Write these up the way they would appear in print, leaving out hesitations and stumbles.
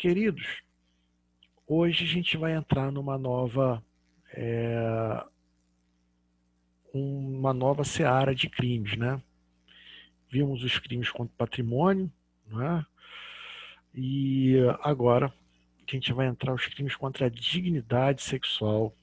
Queridos, hoje a gente vai entrar numa nova seara de crimes, né? Vimos os crimes contra o patrimônio, né? E agora a gente vai entrar os crimes contra a dignidade sexual.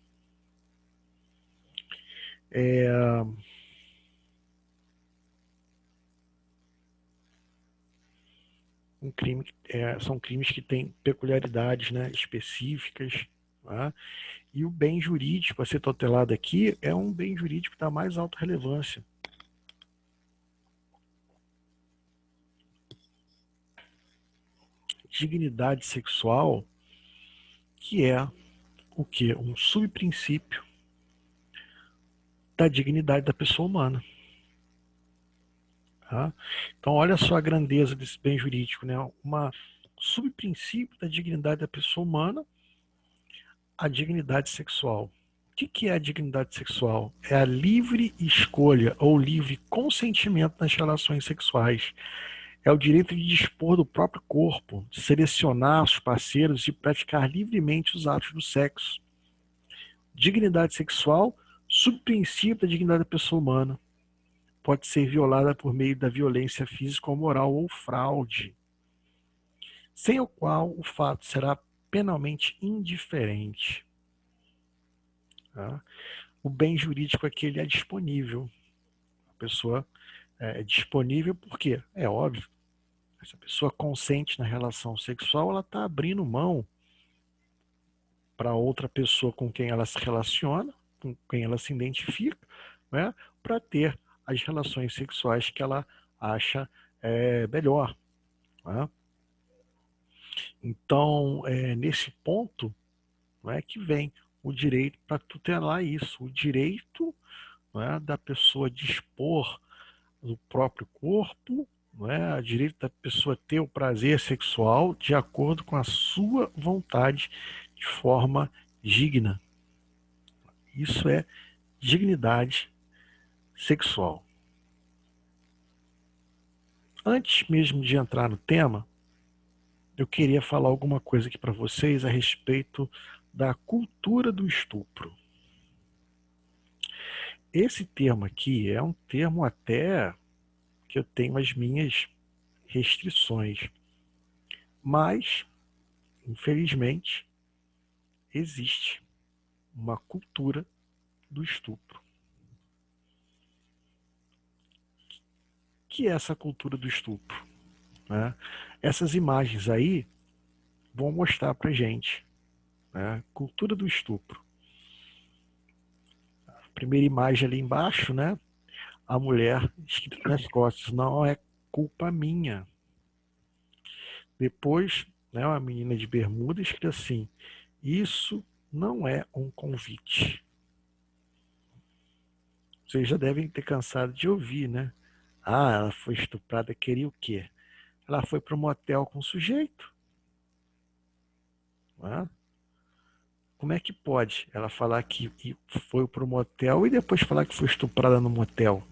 São crimes que têm peculiaridades, né, específicas, né? E o bem jurídico a ser tutelado aqui é um bem jurídico da mais alta relevância. Dignidade sexual, que é o quê? Um subprincípio da dignidade da pessoa humana. Tá? Então, olha só a grandeza desse bem jurídico, né? Um subprincípio da dignidade da pessoa humana, a dignidade sexual. O que é a dignidade sexual? É a livre escolha ou livre consentimento nas relações sexuais. É o direito de dispor do próprio corpo, de selecionar os parceiros e praticar livremente os atos do sexo. Dignidade sexual, subprincípio da dignidade da pessoa humana. Pode ser violada por meio da violência física ou moral ou fraude, sem o qual o fato será penalmente indiferente. Tá? O bem jurídico aqui ele é disponível. A pessoa é disponível porque, é óbvio, se a pessoa consente na relação sexual, ela está abrindo mão para outra pessoa com quem ela se relaciona, com quem ela se identifica, né, para ter as relações sexuais que ela acha melhor. Né? Então, nesse ponto, não é que vem o direito para tutelar isso, o direito, não é, da pessoa dispor do próprio corpo, não é, o direito da pessoa ter o prazer sexual de acordo com a sua vontade, de forma digna. Isso é dignidade sexual. Antes mesmo de entrar no tema, eu queria falar alguma coisa aqui para vocês a respeito da cultura do estupro. Esse termo aqui é um termo até que eu tenho as minhas restrições, mas, infelizmente, existe uma cultura do estupro. O que é essa cultura do estupro? Né? Essas imagens aí vão mostrar para gente, né? Cultura do estupro. A primeira imagem ali embaixo, né? A mulher escrito nas costas, não é culpa minha. Depois, né, uma menina de bermuda escrito assim, isso não é um convite. Vocês já devem ter cansado de ouvir, né? Ah, ela foi estuprada, queria o quê? Ela foi para um motel com o sujeito. Né? Como é que pode ela falar que foi para o motel e depois falar que foi estuprada no motel?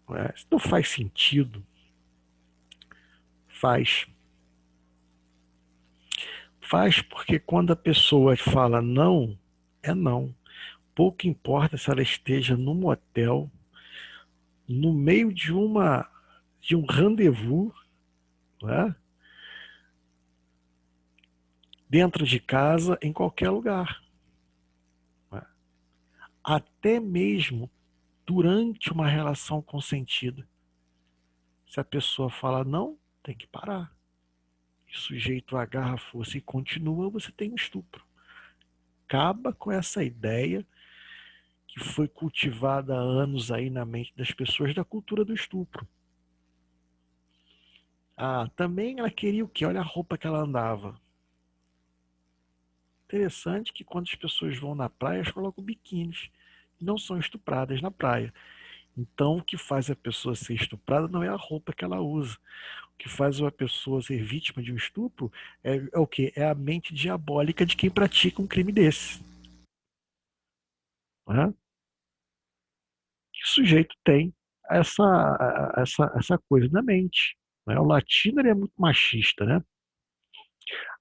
Né? Isso não faz sentido. Faz. Faz porque quando a pessoa fala não, é não. Pouco importa se ela esteja no motel, no meio de um rendezvous, né? Dentro de casa, em qualquer lugar. Né? Até mesmo durante uma relação consentida. Se a pessoa fala não, tem que parar. E o sujeito agarra a força e continua, você tem um estupro. Acaba com essa ideia que foi cultivada há anos aí na mente das pessoas da cultura do estupro. Ah, também ela queria o quê? Olha a roupa que ela andava. Interessante que quando as pessoas vão na praia, elas colocam biquínis. Não são estupradas na praia. Então, o que faz a pessoa ser estuprada não é a roupa que ela usa. O que faz uma pessoa ser vítima de um estupro é o quê? É a mente diabólica de quem pratica um crime desse. Né? Que sujeito tem essa coisa na mente. Né? O latino ele é muito machista, né?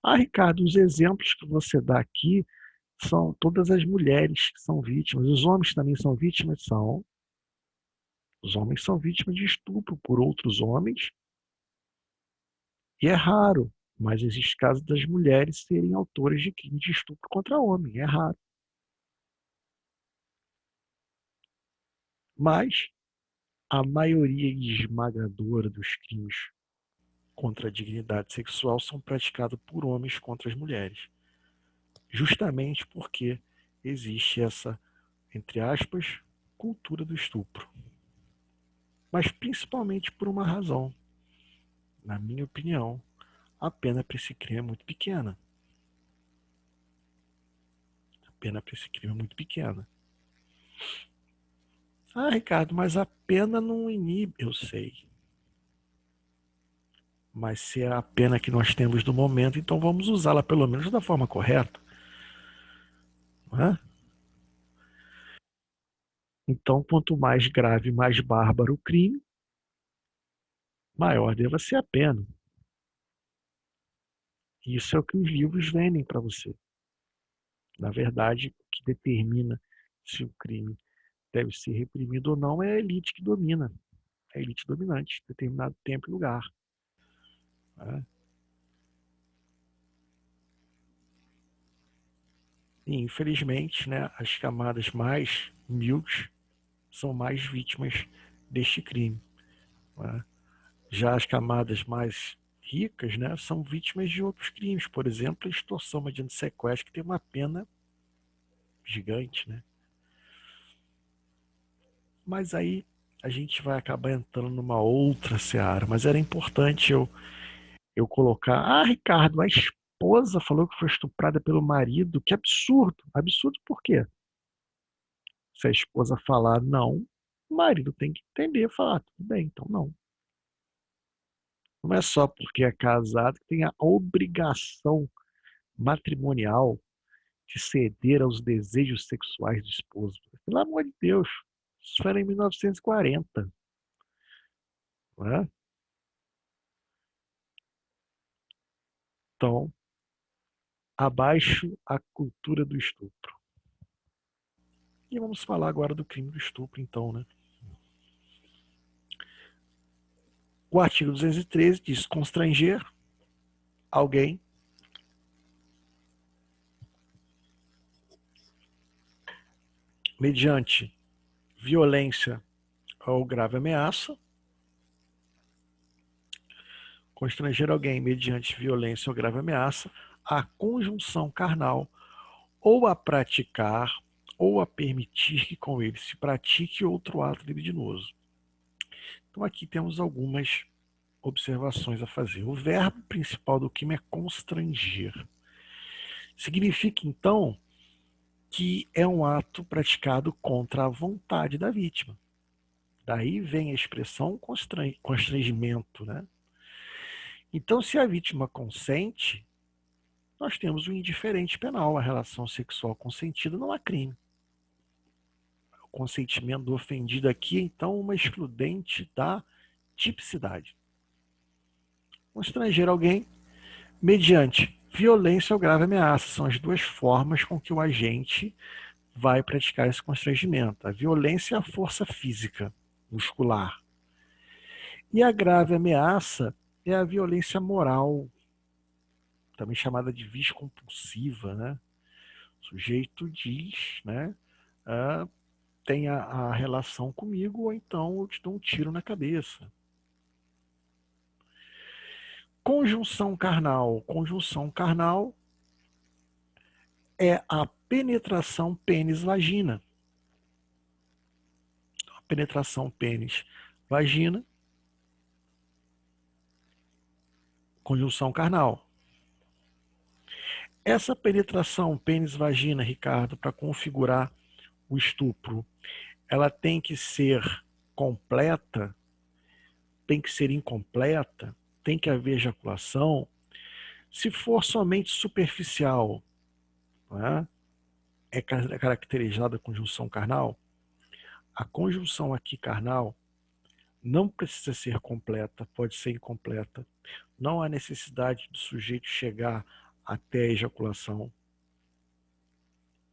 Ah, Ricardo, os exemplos que você dá aqui são todas as mulheres que são vítimas. Os homens também são vítimas? São. Os homens são vítimas de estupro por outros homens, e é raro, mas existe casos das mulheres serem autoras de crime de estupro contra homem, é raro. Mas a maioria esmagadora dos crimes contra a dignidade sexual são praticados por homens contra as mulheres, justamente porque existe essa, entre aspas, cultura do estupro. Mas principalmente por uma razão. Na minha opinião, a pena para esse crime é muito pequena. A pena para esse crime é muito pequena. Ah, Ricardo, mas a pena não inibe. Eu sei. Mas se é a pena que nós temos no momento, então vamos usá-la pelo menos da forma correta. Não é? Então, quanto mais grave, mais bárbaro o crime, maior deva ser a pena. Isso é o que os livros vendem para você. Na verdade, o que determina se o crime deve ser reprimido ou não é a elite que domina, a elite dominante, em determinado tempo e lugar. Né? E, infelizmente, né, as camadas mais humildes são mais vítimas deste crime. Né? Já as camadas mais ricas, né, são vítimas de outros crimes, por exemplo, a extorsão mediante sequestro, que tem uma pena gigante. Né? Mas aí a gente vai acabar entrando numa outra seara. Mas era importante eu colocar. Ah, Ricardo, a esposa falou que foi estuprada pelo marido. Que absurdo. Absurdo por quê? Se a esposa falar não, o marido tem que entender, falar, tudo bem, então não. Não é só porque é casado que tem a obrigação matrimonial de ceder aos desejos sexuais do esposo. Pelo amor de Deus, isso era em 1940, não é? Então, abaixo a cultura do estupro. E vamos falar agora do crime do estupro, então, né? O artigo 213 diz constranger alguém mediante violência ou grave ameaça, constranger alguém mediante violência ou grave ameaça, a conjunção carnal, ou a praticar, ou a permitir que com ele se pratique outro ato libidinoso. Então aqui temos algumas observações a fazer. O verbo principal do crime é constranger. Significa, então, que é um ato praticado contra a vontade da vítima. Daí vem a expressão constrangimento, né? Então, se a vítima consente, nós temos um indiferente penal. A relação sexual consentida não há crime. O consentimento do ofendido aqui é, então, uma excludente da tipicidade. Constranger alguém mediante violência ou grave ameaça. São as duas formas com que o agente vai praticar esse constrangimento. A violência é a força física, muscular. E a grave ameaça é a violência moral, também chamada de vis compulsiva, né? O sujeito diz, né? Ah, tem a relação comigo, ou então eu te dou um tiro na cabeça. Conjunção carnal. Conjunção carnal é a penetração pênis-vagina. A penetração pênis-vagina, conjunção carnal. Essa penetração pênis-vagina, Ricardo, para configurar o estupro, ela tem que ser completa, tem que ser incompleta, tem que haver ejaculação. Se for somente superficial, né, é caracterizada a conjunção carnal. A conjunção aqui carnal não precisa ser completa, pode ser incompleta. Não há necessidade do sujeito chegar até a ejaculação.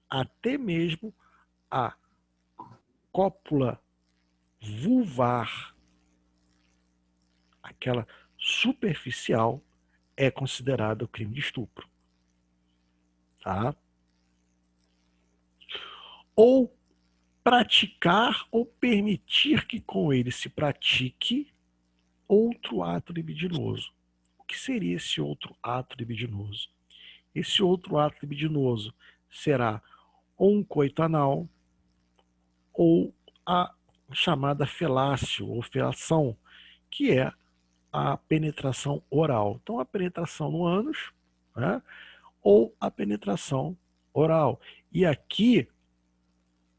Até mesmo a cópula vulvar, aquela superficial, é considerada crime de estupro. Tá? Ou praticar ou permitir que com ele se pratique outro ato libidinoso. O que seria esse outro ato libidinoso? Esse outro ato libidinoso será ou um coito anal ou a chamada felácio ou felação, que é a penetração oral. Então, a penetração no ânus, né, ou a penetração oral. E aqui,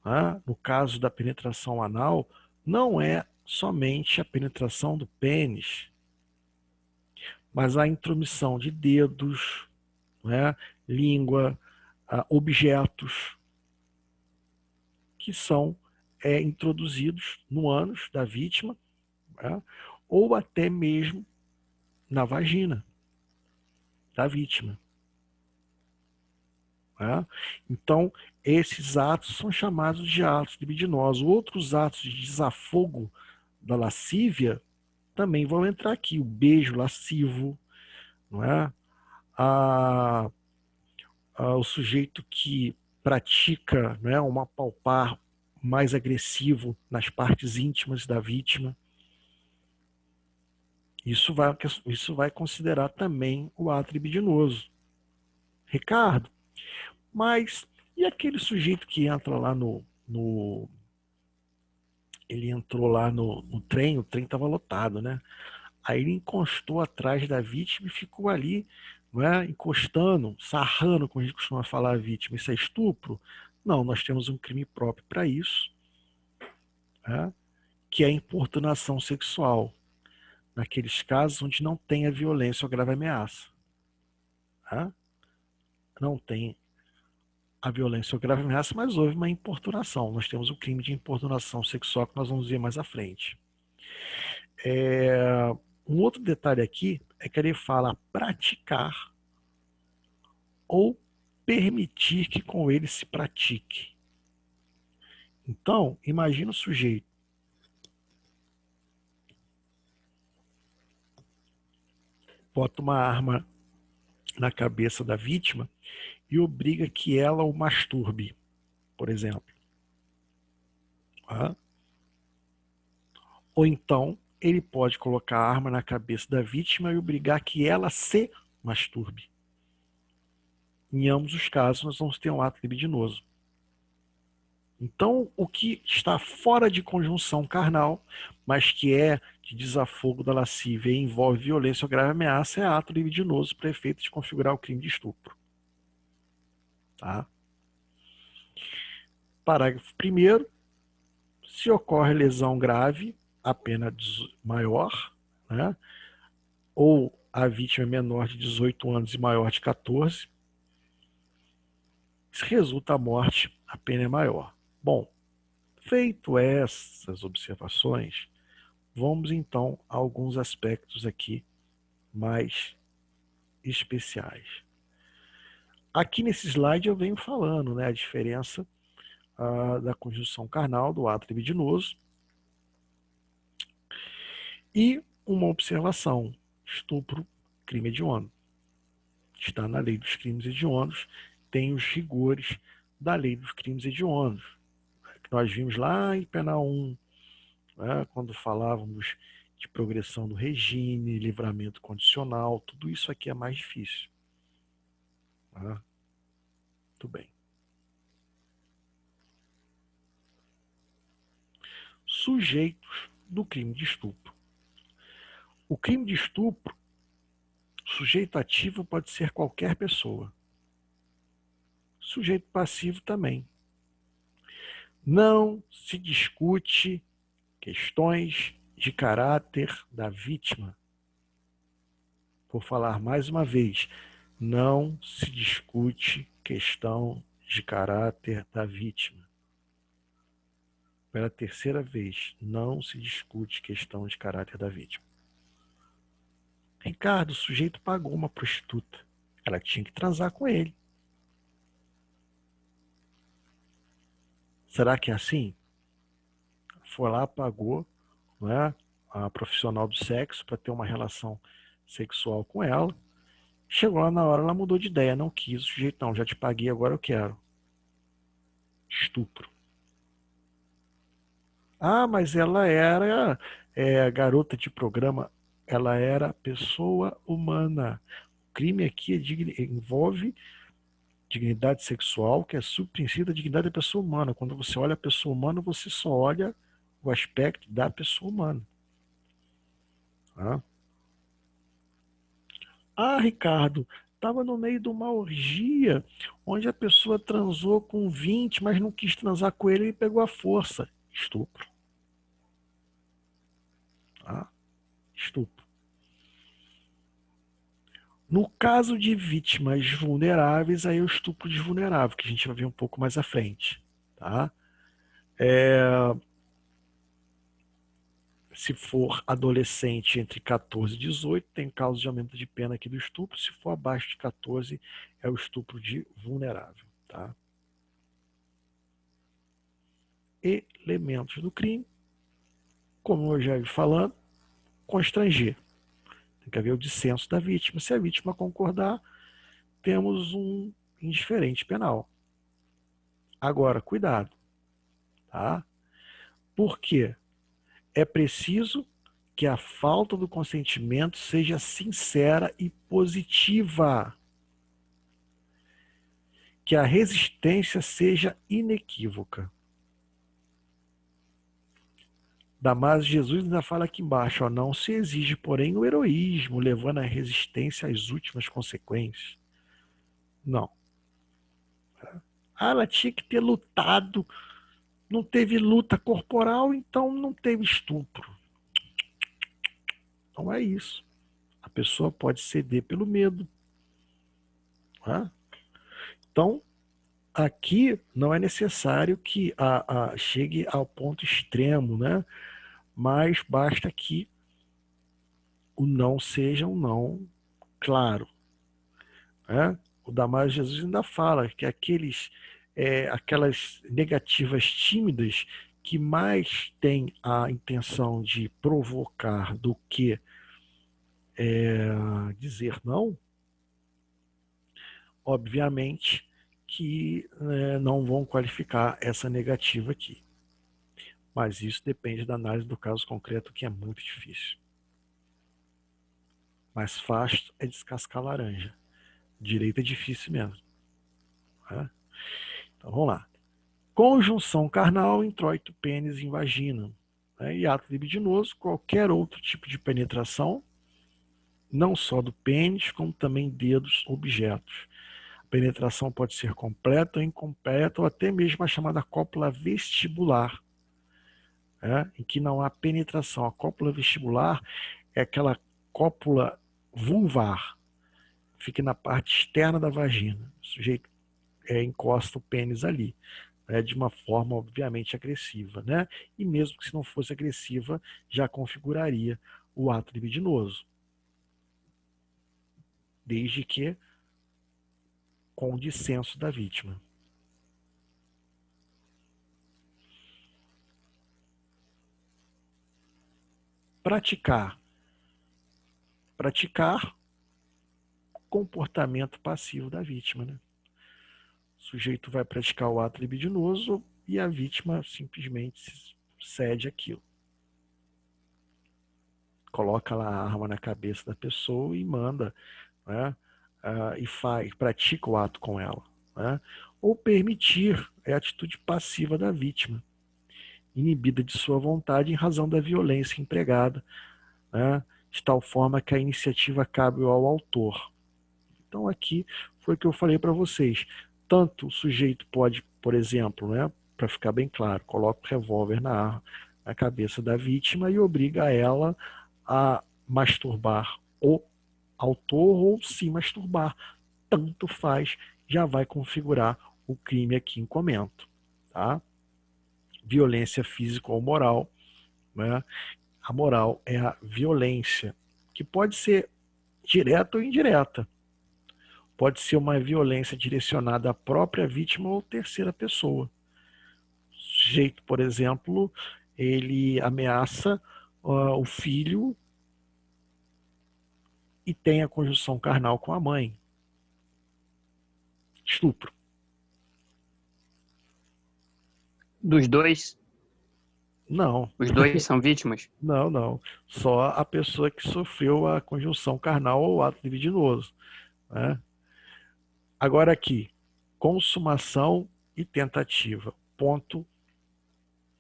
né, no caso da penetração anal, não é somente a penetração do pênis, mas a intromissão de dedos, né, língua, objetos que são introduzidos no ânus da vítima, né, ou até mesmo na vagina da vítima. Né? Então, esses atos são chamados de atos libidinosos. Outros atos de desafogo da lascívia também vão entrar aqui. O beijo lascivo, não é? O sujeito que pratica, né, um apalpar mais agressivo nas partes íntimas da vítima. Isso vai considerar também o ato libidinoso. Ricardo, mas e aquele sujeito que entra lá ele entrou lá no trem, o trem estava lotado, né? Aí ele encostou atrás da vítima e ficou ali, não é? Encostando, sarrando, como a gente costuma falar a vítima. Isso é estupro? Não, nós temos um crime próprio para isso, né? Que é a importunação sexual, naqueles casos onde não tem a violência ou grave ameaça. Né? Não tem a violência ou grave ameaça, mas houve uma importunação. Nós temos o crime de importunação sexual que nós vamos ver mais à frente. Um outro detalhe aqui é que ele fala praticar ou permitir que com ele se pratique. Então, imagina o sujeito bota uma arma na cabeça da vítima e obriga que ela o masturbe, por exemplo. Tá? Ou então, ele pode colocar a arma na cabeça da vítima e obrigar que ela se masturbe. Em ambos os casos, nós vamos ter um ato libidinoso. Então, o que está fora de conjunção carnal, mas que é de desafogo da lascívia e envolve violência ou grave ameaça, é ato libidinoso para efeito de configurar o crime de estupro. Tá? Parágrafo 1º. Se ocorre lesão grave, a pena maior, né? Ou a vítima é menor de 18 anos e maior de 14. Se resulta a morte, a pena é maior. Bom, feito essas observações, vamos então a alguns aspectos aqui mais especiais. Aqui nesse slide eu venho falando, né, a diferença da conjunção carnal, do ato libidinoso, e uma observação: estupro, crime hediondo. Está na lei dos crimes hediondos, tem os rigores da lei dos crimes hediondos, que nós vimos lá em Pena 1, né, quando falávamos de progressão do regime, livramento condicional, tudo isso aqui é mais difícil. Tá? Muito bem. Sujeitos do crime de estupro. O crime de estupro, sujeito ativo pode ser qualquer pessoa. Sujeito passivo também. Não se discute questões de caráter da vítima. Vou falar mais uma vez, não se discute questão de caráter da vítima. Pela terceira vez, não se discute questão de caráter da vítima. Ricardo, o sujeito pagou uma prostituta. Ela tinha que transar com ele. Será que é assim? Foi lá, pagou, não é, a profissional do sexo para ter uma relação sexual com ela. Chegou lá na hora, ela mudou de ideia, não quis. O sujeito, não, já te paguei, agora eu quero. Estupro. Ah, mas ela era garota de programa, ela era pessoa humana. O crime aqui envolve dignidade sexual, que é subprincípio da dignidade da pessoa humana. Quando você olha a pessoa humana, você só olha o aspecto da pessoa humana. Tá? Ah, Ricardo, estava no meio de uma orgia onde a pessoa transou com 20, mas não quis transar com ele e pegou a força. Estupro. Tá? Estupro. No caso de vítimas vulneráveis, aí é o estupro de vulnerável, que a gente vai ver um pouco mais à frente. Tá? Se for adolescente entre 14 e 18, tem causa de aumento de pena aqui do estupro. Se for abaixo de 14, é o estupro de vulnerável. Tá? Elementos do crime, como eu já vi falando, constranger. Tem que haver o dissenso da vítima. Se a vítima concordar, temos um indiferente penal. Agora, cuidado. Tá? Por quê? É preciso que a falta do consentimento seja sincera e positiva. Que a resistência seja inequívoca. Damaso Jesus ainda fala aqui embaixo, ó, não se exige, porém, o heroísmo, levando a resistência às últimas consequências. Não. Ah, ela tinha que ter lutado, não teve luta corporal, então não teve estupro. Não é isso. A pessoa pode ceder pelo medo. Tá? Então, aqui não é necessário que chegue ao ponto extremo, né? Mas basta que o não seja um não claro. Né? O Damásio Jesus ainda fala que aquelas negativas tímidas que mais têm a intenção de provocar do que dizer não, obviamente que não vão qualificar essa negativa aqui. Mas isso depende da análise do caso concreto, que é muito difícil. Mais fácil é descascar laranja. Direito é difícil mesmo. Né? Então vamos lá. Conjunção carnal, introito, pênis em vagina. Né? E ato libidinoso, qualquer outro tipo de penetração, não só do pênis, como também dedos, objetos. A penetração pode ser completa ou incompleta, ou até mesmo a chamada cópula vestibular, em que não há penetração. A cópula vestibular é aquela cópula vulvar, fica na parte externa da vagina. O sujeito encosta o pênis ali, de uma forma obviamente agressiva, né? E mesmo que se não fosse agressiva, já configuraria o ato libidinoso, desde que com o dissenso da vítima. Praticar comportamento passivo da vítima, né? O sujeito vai praticar o ato libidinoso e a vítima simplesmente cede aquilo. Coloca lá a arma na cabeça da pessoa e manda, né? E pratica o ato com ela. Né? Ou permitir é a atitude passiva da vítima, inibida de sua vontade em razão da violência empregada, né? De tal forma que a iniciativa cabe ao autor. Então aqui foi o que eu falei para vocês. Tanto o sujeito pode, por exemplo, né, para ficar bem claro, coloca o revólver na cabeça da vítima e obriga ela a masturbar o autor ou se masturbar. Tanto faz, já vai configurar o crime aqui em comento. Tá? violência física ou moral, né? A moral é a violência, que pode ser direta ou indireta. Pode ser uma violência direcionada à própria vítima ou terceira pessoa. O sujeito, por exemplo, ele ameaça o filho e tem a conjunção carnal com a mãe. Estupro. Dos dois? Não, Os dois são vítimas? não. Só a pessoa que sofreu a conjunção carnal ou o ato libidinoso, né? Agora aqui, consumação e tentativa. Ponto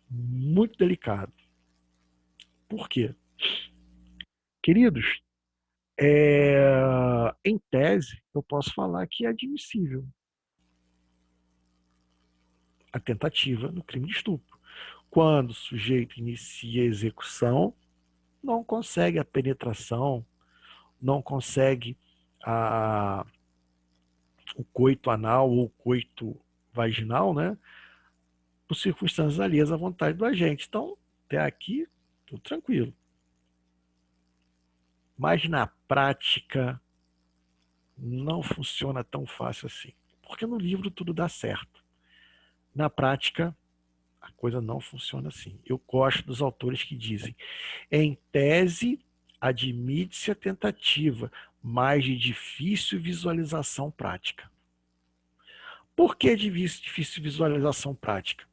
muito delicado. Por quê? Queridos, em tese, eu posso falar que é admissível a tentativa no crime de estupro. Quando o sujeito inicia a execução, não consegue a penetração, não consegue o coito anal ou o coito vaginal, né? Por circunstâncias alheias à vontade do agente. Então, até aqui, tudo tranquilo. Mas na prática, não funciona tão fácil assim. Porque no livro tudo dá certo. Na prática, a coisa não funciona assim. Eu gosto dos autores que dizem, em tese, admite-se a tentativa, mas de difícil visualização prática. Por que difícil visualização prática?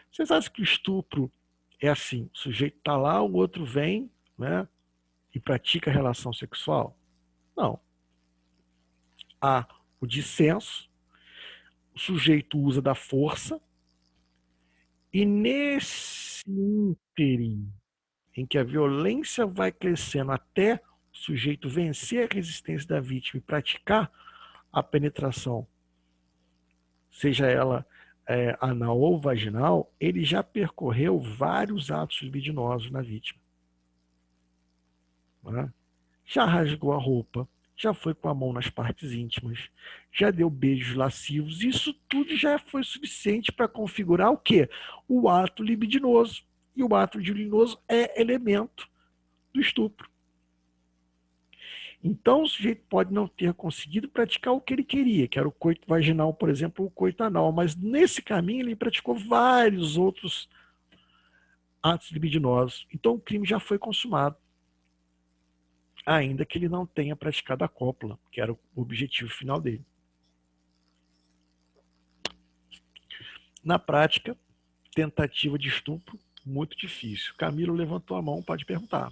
Vocês acham que o estupro é assim, o sujeito está lá, o outro vem, né, e pratica relação sexual? Não. Há o dissenso, o sujeito usa da força, e nesse ínterim em que a violência vai crescendo até o sujeito vencer a resistência da vítima e praticar a penetração, seja ela anal ou vaginal, ele já percorreu vários atos libidinosos na vítima. Né? Já rasgou a roupa, já foi com a mão nas partes íntimas, já deu beijos lascivos. Isso tudo já foi suficiente para configurar o quê? O ato libidinoso. E o ato libidinoso é elemento do estupro. Então, o sujeito pode não ter conseguido praticar o que ele queria, que era o coito vaginal, por exemplo, ou o coito anal, mas nesse caminho ele praticou vários outros atos libidinosos. Então, o crime já foi consumado, ainda que ele não tenha praticado a cópula, que era o objetivo final dele. Na prática, tentativa de estupro, muito difícil. Camilo levantou a mão, pode perguntar.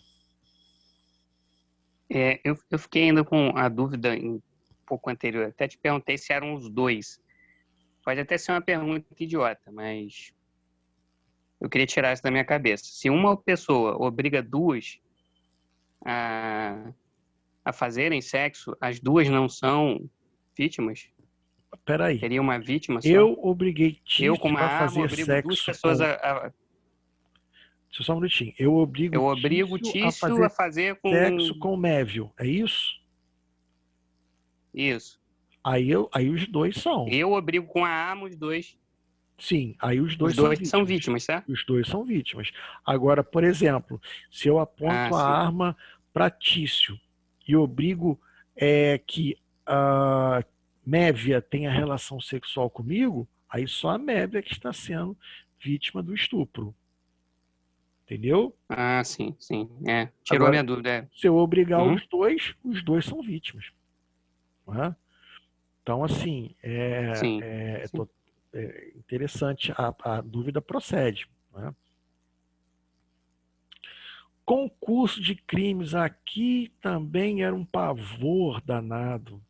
Eu fiquei ainda com a dúvida um pouco anterior. Até te perguntei se eram os dois. Pode até ser uma pergunta idiota, mas eu queria tirar isso da minha cabeça. Se uma pessoa obriga duas a, a fazerem sexo, as duas não são vítimas? Peraí, Teria uma vítima só? eu obriguei Eu, com Tício uma a arma, fazer obrigo duas sexo pessoas com... a. Deixa eu só um minutinho. Eu obrigo Eu obrigo o Tício a Tício a fazer fazer sexo com. com Mévio, é isso? Isso. Aí os dois são. Eu obrigo com a arma os dois. Sim, aí os Os dois são dois são vítimas. vítimas, certo? Os dois são vítimas. Agora, por exemplo, se eu Ah, aponto a sim. arma para Tício e obrigo que a Mévia tenha relação sexual comigo, aí só a Mévia que está sendo vítima do estupro. Entendeu? Ah, sim, sim. Tirou Agora, minha dúvida. se eu obrigar Uhum. os dois são vítimas. Não é? Então, assim, Sim, sim. interessante, a dúvida procede. Né? Concurso de crimes aqui também era um pavor danado,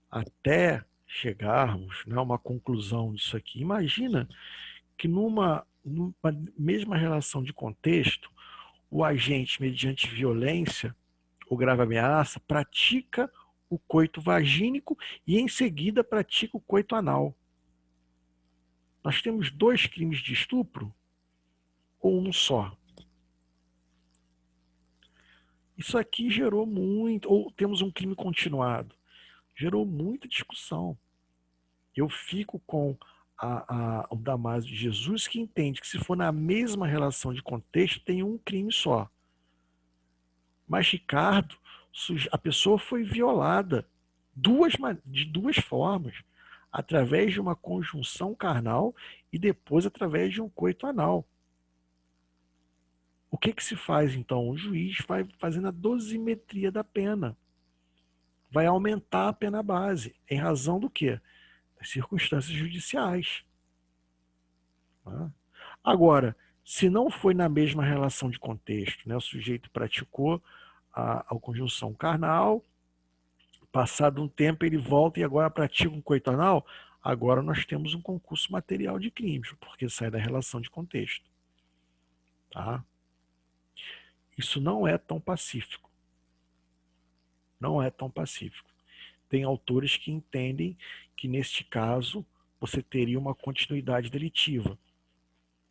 até chegarmos, né, a uma conclusão disso aqui. Imagina que numa mesma relação de contexto, o agente, mediante violência ou grave ameaça, pratica o coito vagínico e em seguida pratica o coito anal. Nós temos dois crimes de estupro ou um só? Isso aqui gerou muito, ou temos um crime continuado, gerou muita discussão. Eu fico com o Damásio de Jesus, que entende que se for na mesma relação de contexto, tem um crime só. Mas Ricardo, a pessoa foi violada de duas formas, através de uma conjunção carnal e depois através de um coito anal. O que se faz então? O juiz vai fazendo a dosimetria da pena. Vai aumentar a pena base. Em razão do quê? Das circunstâncias judiciais. Agora, se não foi na mesma relação de contexto, né, o sujeito praticou a conjunção carnal, passado um tempo ele volta e agora pratica um coito anal, agora nós temos um concurso material de crimes, porque sai da relação de contexto. Tá? Isso não é tão pacífico. Não é tão pacífico. Tem autores que entendem que, neste caso, você teria uma continuidade delitiva,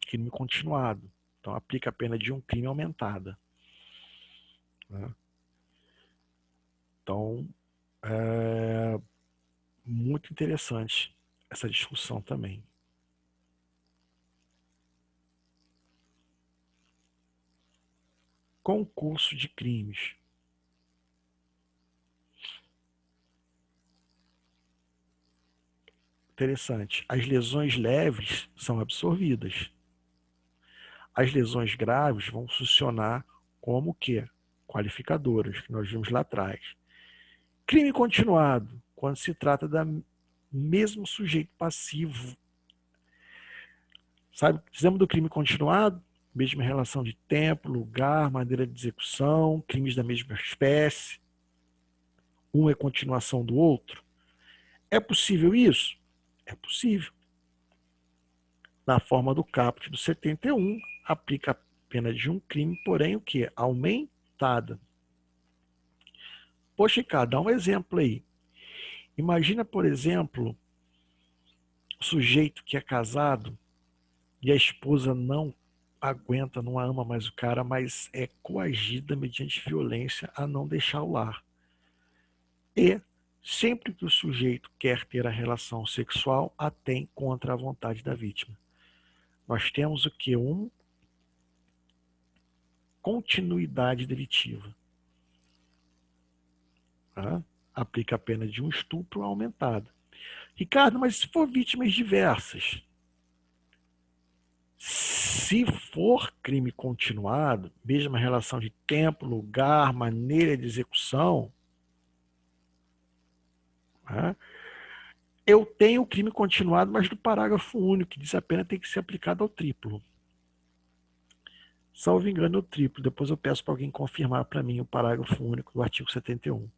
crime continuado. Então, aplica a pena de um crime aumentada. Né? Então, é muito interessante essa discussão também. Concurso de crimes. Interessante. As lesões leves são absorvidas. As lesões graves vão funcionar como o quê? Qualificadoras, que nós vimos lá atrás. Crime continuado, quando se trata do mesmo sujeito passivo. Sabe, fizemos do crime continuado, mesma relação de tempo, lugar, maneira de execução, crimes da mesma espécie. Um é continuação do outro. É possível isso? É possível. Na forma do caput do 71, aplica a pena de um crime, porém o quê? Aumentada. Poxa, Ricardo, dá um exemplo aí. Imagina, por exemplo, o sujeito que é casado e a esposa não aguenta, não ama mais o cara, mas é coagida mediante violência a não deixar o lar. E sempre que o sujeito quer ter a relação sexual, a tem contra a vontade da vítima. Nós temos o que? Continuidade delitiva. Tá? Aplica a pena de um estupro aumentada. Ricardo, mas se for vítimas diversas? Se for crime continuado, mesma relação de tempo, lugar, maneira de execução, tá? Eu tenho o crime continuado, mas do parágrafo único, que diz a pena tem que ser aplicada ao triplo. Salvo engano, o triplo. Depois eu peço para alguém confirmar para mim o parágrafo único do artigo 71.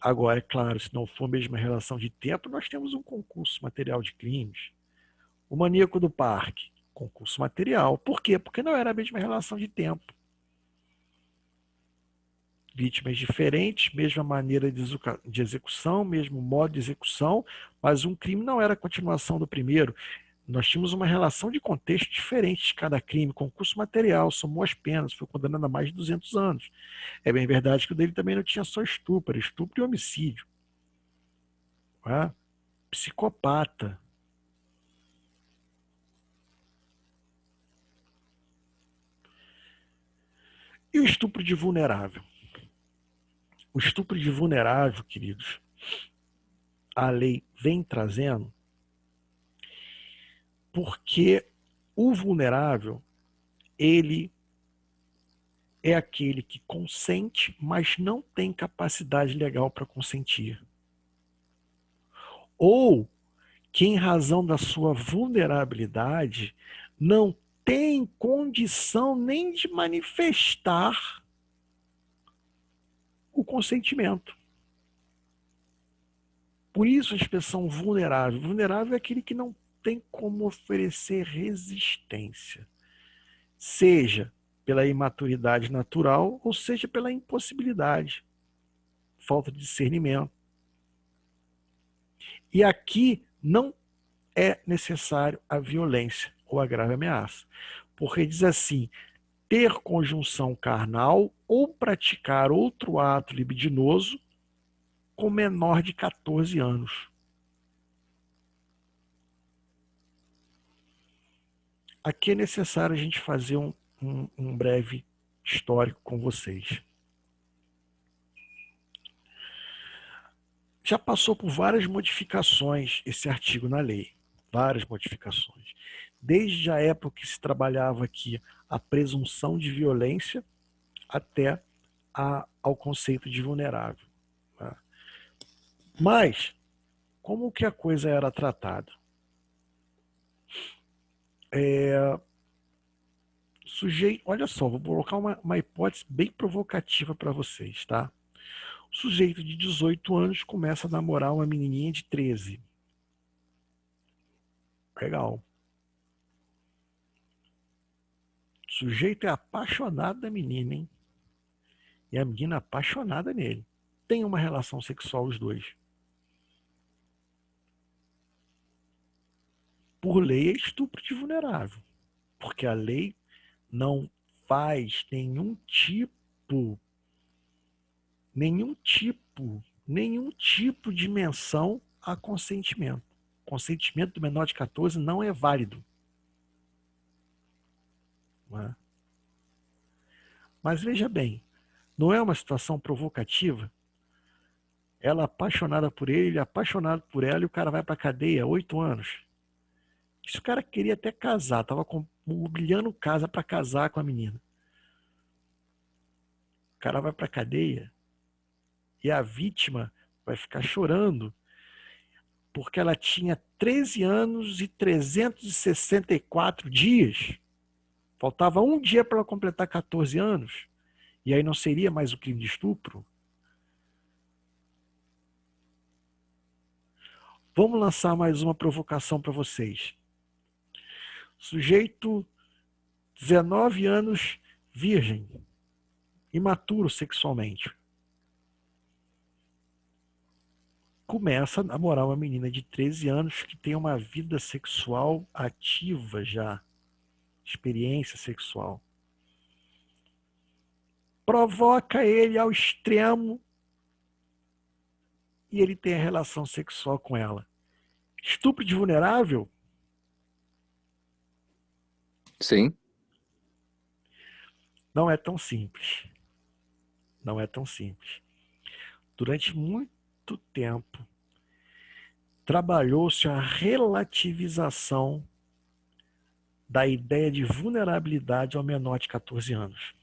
Agora, é claro, se não for a mesma relação de tempo, nós temos um concurso material de crimes. O maníaco do parque, concurso material. Por quê? Porque não era a mesma relação de tempo. Vítimas diferentes, mesma maneira de execução, mesmo modo de execução, mas um crime não era a continuação do primeiro. Nós tínhamos uma relação de contexto diferente de cada crime. Concurso material, somou as penas, foi condenado a mais de 200 anos. É bem verdade que o dele também não tinha só estupro, era estupro e homicídio. Tá? Psicopata. E o estupro de vulnerável? O estupro de vulnerável, queridos, a lei vem trazendo porque o vulnerável, ele é aquele que consente, mas não tem capacidade legal para consentir. Ou que, em razão da sua vulnerabilidade, não tem condição nem de manifestar o consentimento. Por isso a expressão vulnerável. Vulnerável é aquele que não tem como oferecer resistência, seja pela imaturidade natural, ou seja pela impossibilidade, falta de discernimento. E aqui não é necessário a violência ou a grave ameaça, porque diz assim: ter conjunção carnal ou praticar outro ato libidinoso com menor de 14 anos. Aqui é necessário a gente fazer um breve histórico com vocês. Já passou por várias modificações esse artigo na lei, várias modificações. Desde a época que se trabalhava aqui a presunção de violência até ao conceito de vulnerável. Tá? Mas, como que a coisa era tratada? Sujeito, olha só, vou colocar uma hipótese bem provocativa para vocês, tá? O sujeito de 18 anos começa a namorar uma menininha de 13. Legal. O sujeito é apaixonado da menina, hein? E a menina apaixonada nele. Tem uma relação sexual os dois. Por lei é estupro de vulnerável. Porque a lei não faz nenhum tipo de menção a consentimento. Consentimento do menor de 14 não é válido. Não é? Mas veja bem, não é uma situação provocativa? Ela apaixonada por ele apaixonado por ela, e o cara vai para a cadeia 8 anos. Esse cara queria até casar, estava mobiliando casa para casar com a menina. O cara vai para a cadeia e a vítima vai ficar chorando porque ela tinha 13 anos e 364 dias. Faltava um dia para ela completar 14 anos. E aí não seria mais o crime de estupro? Vamos lançar mais uma provocação para vocês. Sujeito, 19 anos, virgem, imaturo sexualmente. Começa a namorar uma menina de 13 anos que tem uma vida sexual ativa já, experiência sexual. Provoca ele ao extremo e ele tem a relação sexual com ela. Estupro de vulnerável? Sim. Não é tão simples. Não é tão simples. Durante muito tempo, trabalhou-se a relativização da ideia de vulnerabilidade ao menor de 14 anos.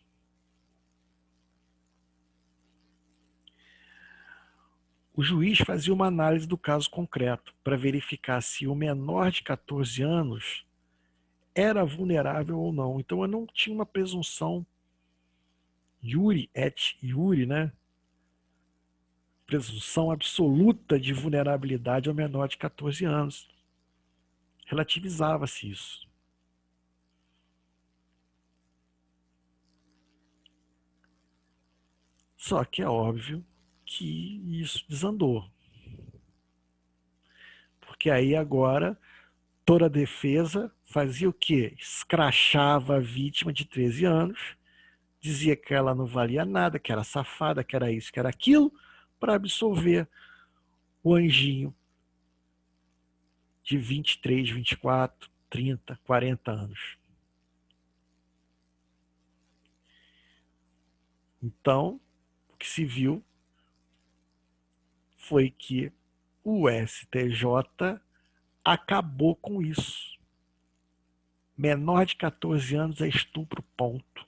O juiz fazia uma análise do caso concreto para verificar se o menor de 14 anos era vulnerável ou não. Então, eu não tinha uma presunção iure et iure, né? Presunção absoluta de vulnerabilidade ao menor de 14 anos. Relativizava-se isso. Só que é óbvio que isso desandou. Porque aí agora toda a defesa fazia o quê? Escrachava a vítima de 13 anos, dizia que ela não valia nada, que era safada, que era isso, que era aquilo, para absolver o anjinho de 23, 24, 30, 40 anos. Então, o que se viu foi que o STJ acabou com isso. Menor de 14 anos é estupro, ponto.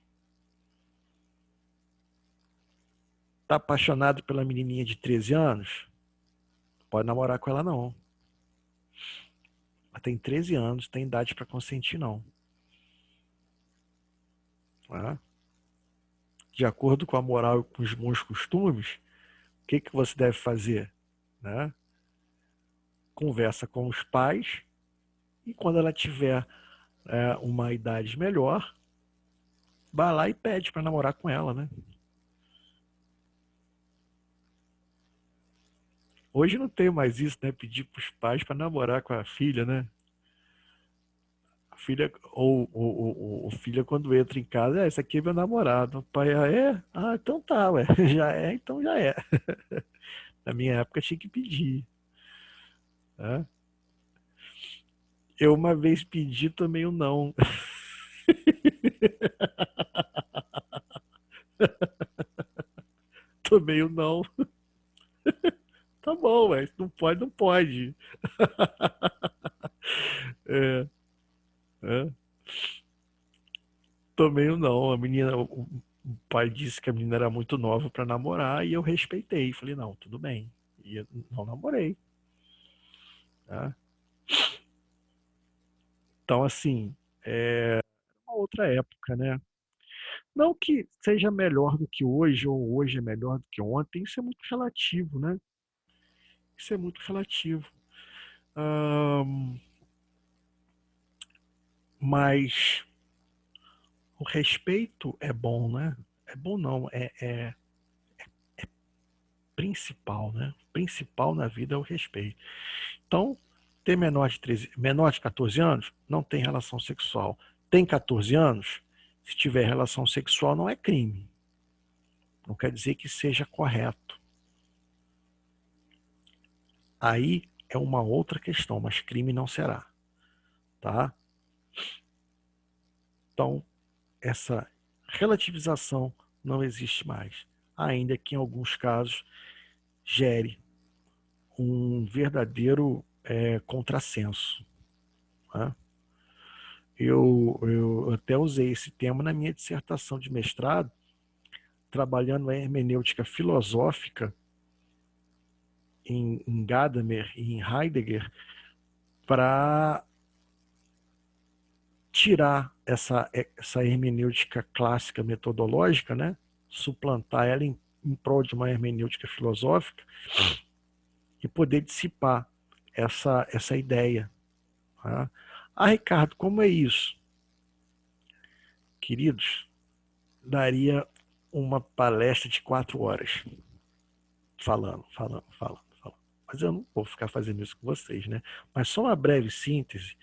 Tá apaixonado pela menininha de 13 anos? Não pode namorar com ela, não. Ela tem 13 anos, tem idade para consentir, não. Tá? De acordo com a moral e com os bons costumes, o que você deve fazer? Né? Conversa com os pais e quando ela tiver uma idade melhor, vai lá e pede para namorar com ela, né? Hoje não tem mais isso, né? Pedir para os pais para namorar com a filha, né? A filha ou filha quando entra em casa, esse aqui é meu namorado. O pai, é? Ah, então tá, ué. Já é, então já é. Na minha época tinha que pedir. Né? Eu uma vez pedi, tomei um não. Tomei um não. Tá bom, mas não pode, não pode. É, é. Tomei um não. A menina, o pai disse que a menina era muito nova para namorar e eu respeitei. Falei, não, tudo bem. E eu não namorei. Tá? Então, assim, é uma outra época, né? Não que seja melhor do que hoje, ou hoje é melhor do que ontem, isso é muito relativo, né? Isso é muito relativo. Ahn, mas o respeito é bom, né? É bom não, é principal, né? O principal na vida é o respeito. Então, ter menor de 14 anos, não tem relação sexual. Tem 14 anos, se tiver relação sexual, não é crime. Não quer dizer que seja correto. Aí é uma outra questão, mas crime não será, tá? Então, essa relativização não existe mais, ainda que em alguns casos gere um verdadeiro contrassenso. Né? Eu até usei esse tema na minha dissertação de mestrado, trabalhando a hermenêutica filosófica em Gadamer e em Heidegger, para tirar essa hermenêutica clássica metodológica, né? Suplantar ela em prol de uma hermenêutica filosófica e poder dissipar essa ideia. Tá? Ah, Ricardo, como é isso? Queridos, daria uma palestra de 4 horas falando. Mas eu não vou ficar fazendo isso com vocês, né? Mas só uma breve síntese.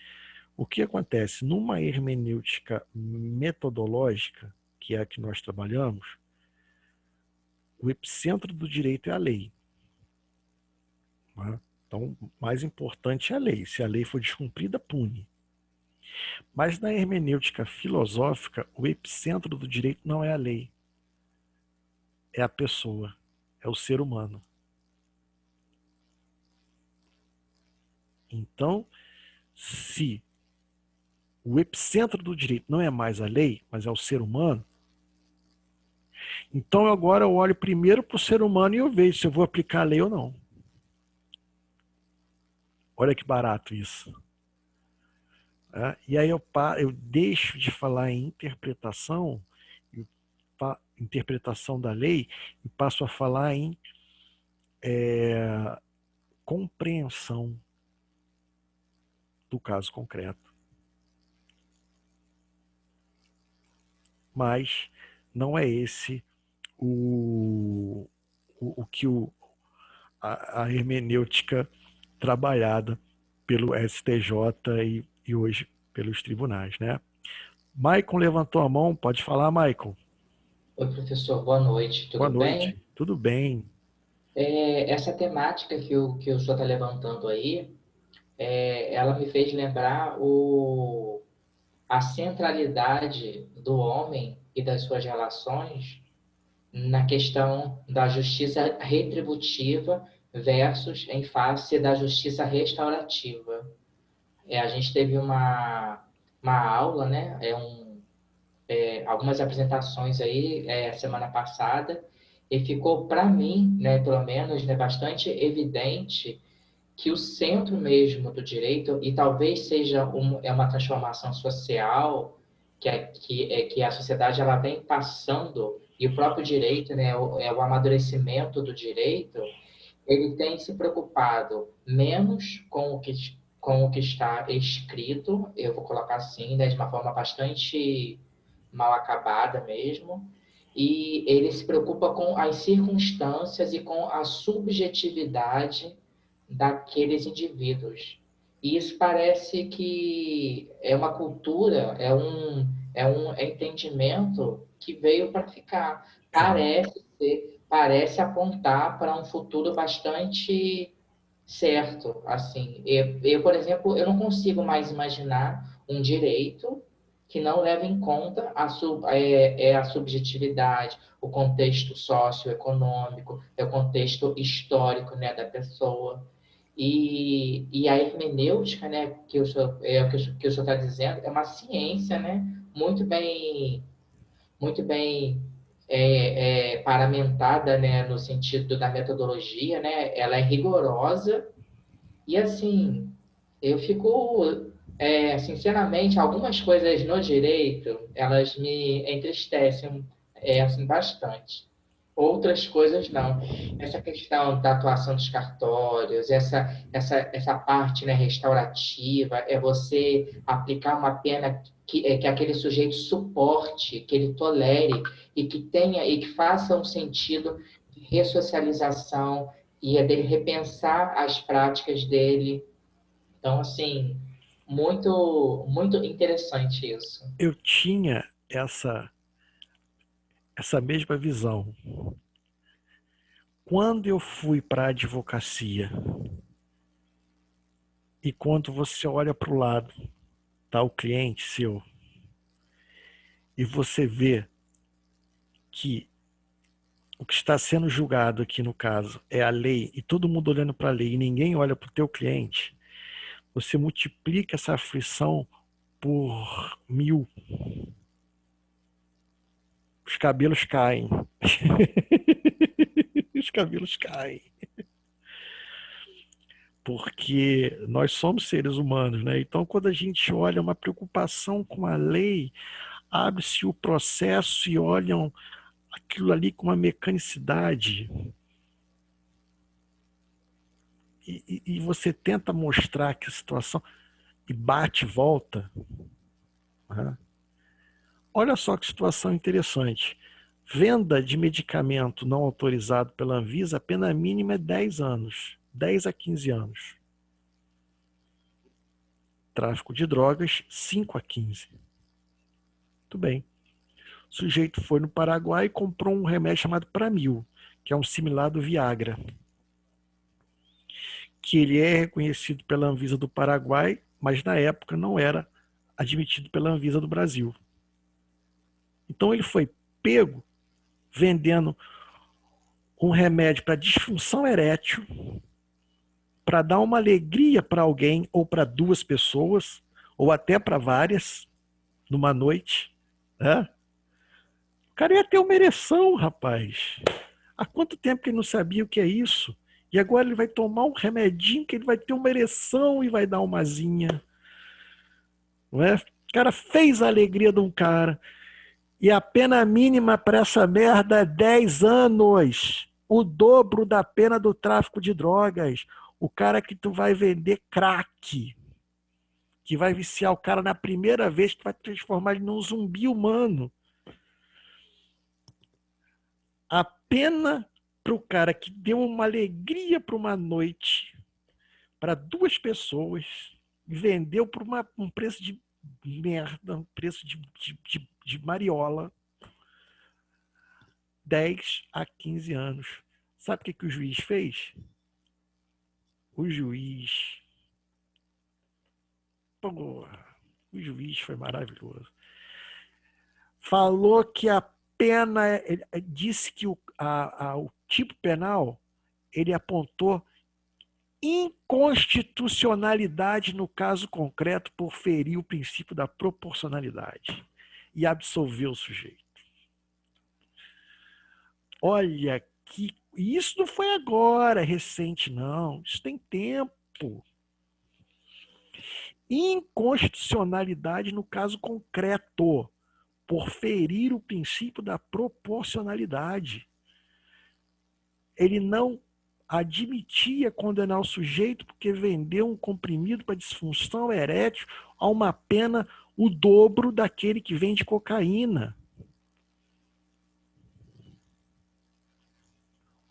O que acontece? Numa hermenêutica metodológica, que é a que nós trabalhamos, o epicentro do direito é a lei. Né? Então, o mais importante é a lei. Se a lei for descumprida, pune. Mas na hermenêutica filosófica, o epicentro do direito não é a lei, é a pessoa, é o ser humano. Então, se o epicentro do direito não é mais a lei, mas é o ser humano, então agora eu olho primeiro para o ser humano e eu vejo se eu vou aplicar a lei ou não. Olha que barato isso. E aí eu deixo de falar em interpretação, interpretação da lei, e passo a falar em compreensão do caso concreto. Mas não é esse o que a hermenêutica trabalhada pelo STJ e hoje pelos tribunais, né? Maicon levantou a mão, pode falar, Maicon. Oi, professor, boa noite, Boa tudo bem? noite, tudo bem? Essa temática que o senhor está levantando aí, ela me fez lembrar a centralidade do homem e das suas relações na questão da justiça retributiva versus em face da justiça restaurativa. A gente teve uma aula, né? Algumas apresentações aí semana passada e ficou para mim, né, pelo menos, né, bastante evidente que o centro mesmo do direito e talvez seja uma transformação social que a sociedade ela vem passando e o próprio direito, né, o amadurecimento do direito, ele tem se preocupado menos com o que está escrito, eu vou colocar assim, né, de uma forma bastante mal acabada mesmo, e ele se preocupa com as circunstâncias e com a subjetividade daqueles indivíduos. E isso parece que é uma cultura, é um entendimento que veio para ficar. Parece apontar para um futuro bastante certo. Assim, por exemplo, eu não consigo mais imaginar um direito que não leva em conta a subjetividade, o contexto socioeconômico, o contexto histórico, né, da pessoa. E a hermenêutica, né, que o senhor está dizendo, é uma ciência, né, muito bem paramentada, né, no sentido da metodologia, né, ela é rigorosa e assim eu fico sinceramente algumas coisas no direito elas me entristecem assim bastante. Outras coisas não. Essa questão da atuação dos cartórios, essa parte, né, restaurativa, é você aplicar uma pena que aquele sujeito suporte, que ele tolere e que tenha e que faça um sentido de ressocialização e é dele repensar as práticas dele. Então, assim, muito interessante isso. Eu tinha essa mesma visão. Quando eu fui para a advocacia e quando você olha para o lado, tá o cliente seu, e você vê que o que está sendo julgado aqui no caso é a lei e todo mundo olhando para a lei e ninguém olha para o teu cliente, você multiplica essa aflição por 1000. Os cabelos caem. Os cabelos caem. Porque nós somos seres humanos, né? Então, quando a gente olha uma preocupação com a lei, abre-se o processo e olham aquilo ali com uma mecanicidade. E você tenta mostrar que a situação e bate e volta. Né? Olha só que situação interessante. Venda de medicamento não autorizado pela Anvisa, a pena mínima é 10 anos. 10 a 15 anos. Tráfico de drogas, 5 a 15. Muito bem. O sujeito foi no Paraguai e comprou um remédio chamado Pramil, que é um similar do Viagra. Que ele é reconhecido pela Anvisa do Paraguai, mas na época não era admitido pela Anvisa do Brasil. Então ele foi pego vendendo um remédio para disfunção erétil, para dar uma alegria para alguém, ou para 2 pessoas, ou até para várias, numa noite. Né? O cara ia ter uma ereção, rapaz. Há quanto tempo que ele não sabia o que é isso? E agora ele vai tomar um remedinho que ele vai ter uma ereção e vai dar uma zinha. Não é? O cara fez a alegria de um cara. E a pena mínima para essa merda é 10 anos. O dobro da pena do tráfico de drogas. O cara que tu vai vender crack. Que vai viciar o cara na primeira vez, que vai transformar ele num zumbi humano. A pena para o cara que deu uma alegria para uma noite, para 2 pessoas, e vendeu por um preço de merda, um preço de mariola, 10 a 15 anos. Sabe o que o juiz fez? O juiz. O juiz foi maravilhoso. Falou que a pena. Disse que o tipo penal ele apontou inconstitucionalidade no caso concreto por ferir o princípio da proporcionalidade e absolveu o sujeito. Olha que isso não foi agora, recente não, isso tem tempo. Inconstitucionalidade no caso concreto por ferir o princípio da proporcionalidade. Ele não admitia condenar o sujeito porque vendeu um comprimido para disfunção erétil a uma pena o dobro daquele que vende cocaína.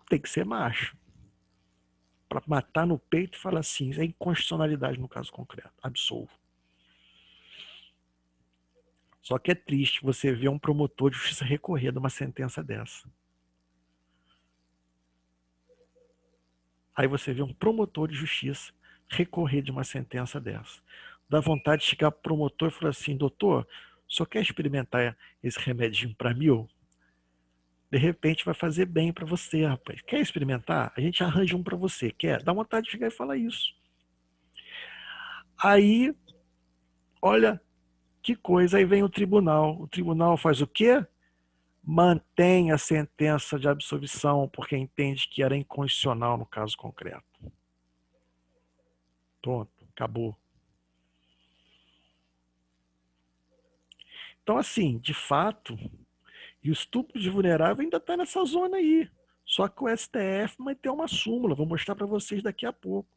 Tem que ser macho. Para matar no peito e falar assim, é inconstitucionalidade no caso concreto. Absolvo. Só que é triste você ver um promotor de justiça recorrer de uma sentença dessa. Aí você vê um promotor de justiça recorrer de uma sentença dessa. Dá vontade de chegar para o promotor e falar assim: doutor, o senhor quer experimentar esse remedinho para mil? De repente vai fazer bem para você, rapaz. Quer experimentar? A gente arranja um para você. Quer? Dá vontade de chegar e falar isso. Aí, olha que coisa, aí vem o tribunal. O tribunal faz o quê? Mantém a sentença de absolvição, porque entende que era inconstitucional no caso concreto. Pronto, acabou. Então, assim, de fato, e o estupro de vulnerável ainda está nessa zona aí. Só que o STF vai ter uma súmula, vou mostrar para vocês daqui a pouco.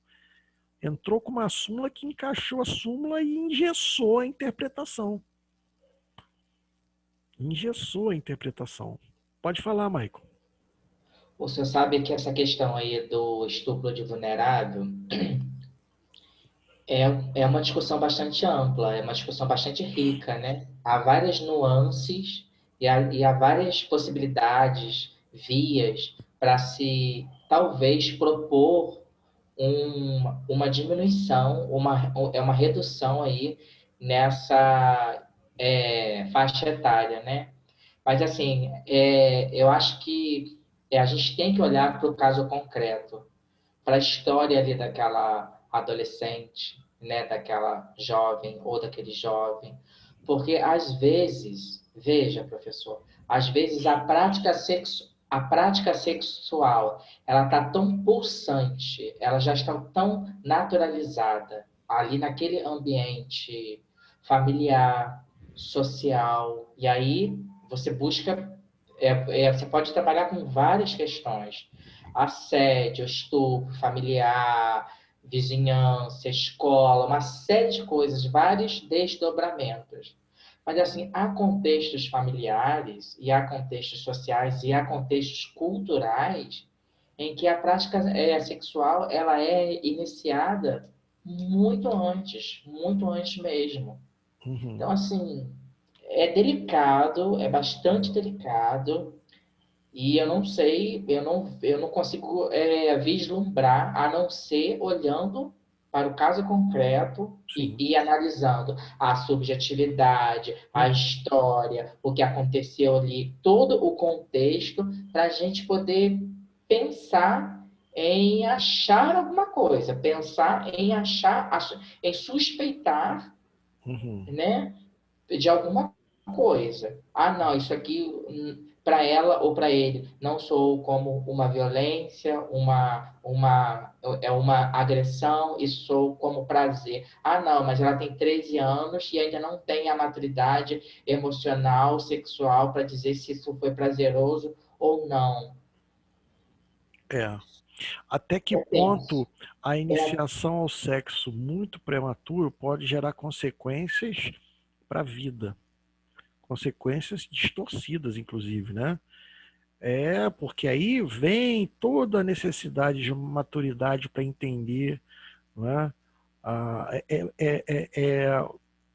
Entrou com uma súmula que encaixou a súmula e engessou a interpretação. Engessou a interpretação. Pode falar, Michael. O senhor sabe que essa questão aí do estupro de vulnerável é uma discussão bastante ampla, é uma discussão bastante rica, né? Há várias nuances e há várias possibilidades, vias para se talvez propor uma diminuição, uma redução aí nessa faixa etária, né? Mas, assim, eu acho que a gente tem que olhar para o caso concreto, para a história ali daquela adolescente, né, daquela jovem ou daquele jovem, porque às vezes, veja, professor, às vezes a prática sexual, ela está tão pulsante, ela já está tão naturalizada ali naquele ambiente familiar, social, e aí você busca, você pode trabalhar com várias questões assédio, estupro familiar, vizinhança, escola, uma série de coisas, vários desdobramentos. Mas, assim, há contextos familiares, e há contextos sociais, e há contextos culturais em que a prática sexual ela é iniciada muito antes mesmo. Uhum. Então, assim, é delicado, é bastante delicado, e eu não sei, eu não consigo vislumbrar, a não ser olhando para o caso concreto Sim. e analisando a subjetividade, a história, o que aconteceu ali, todo o contexto, para a gente poder pensar em achar alguma coisa, pensar em achar, em suspeitar, Uhum. né, de alguma coisa. Ah, não, isso aqui para ela ou para ele não sou como uma violência, uma agressão, e sou como prazer. Ah, não, mas ela tem 13 anos e ainda não tem a maturidade emocional, sexual para dizer se isso foi prazeroso ou não. É. Até que É tenso. ponto a iniciação ao sexo muito prematuro pode gerar consequências para a vida? Consequências distorcidas, inclusive, né? Porque aí vem toda a necessidade de maturidade para entender, né? Ah,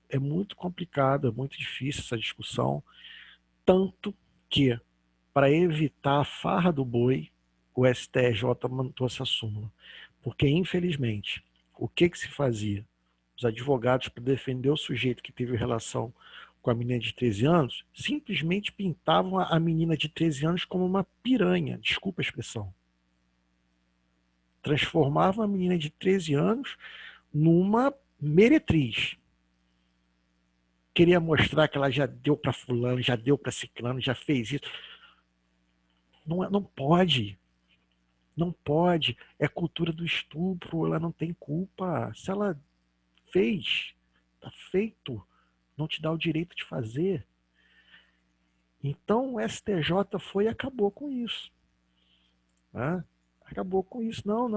é muito complicado, é muito difícil essa discussão, tanto que, para evitar a farra do boi, o STJ montou essa súmula. Porque, infelizmente, o que se fazia? Os advogados, para defender o sujeito que teve relação com a menina de 13 anos, simplesmente pintavam a menina de 13 anos como uma piranha, desculpa a expressão. Transformavam a menina de 13 anos numa meretriz. Queria mostrar que ela já deu para fulano, já deu para ciclano, já fez isso. Não pode. Não pode. É cultura do estupro, ela não tem culpa. Se ela fez, está feito, não te dá o direito de fazer. Então o STJ foi e acabou com isso. Né? Acabou com isso. Não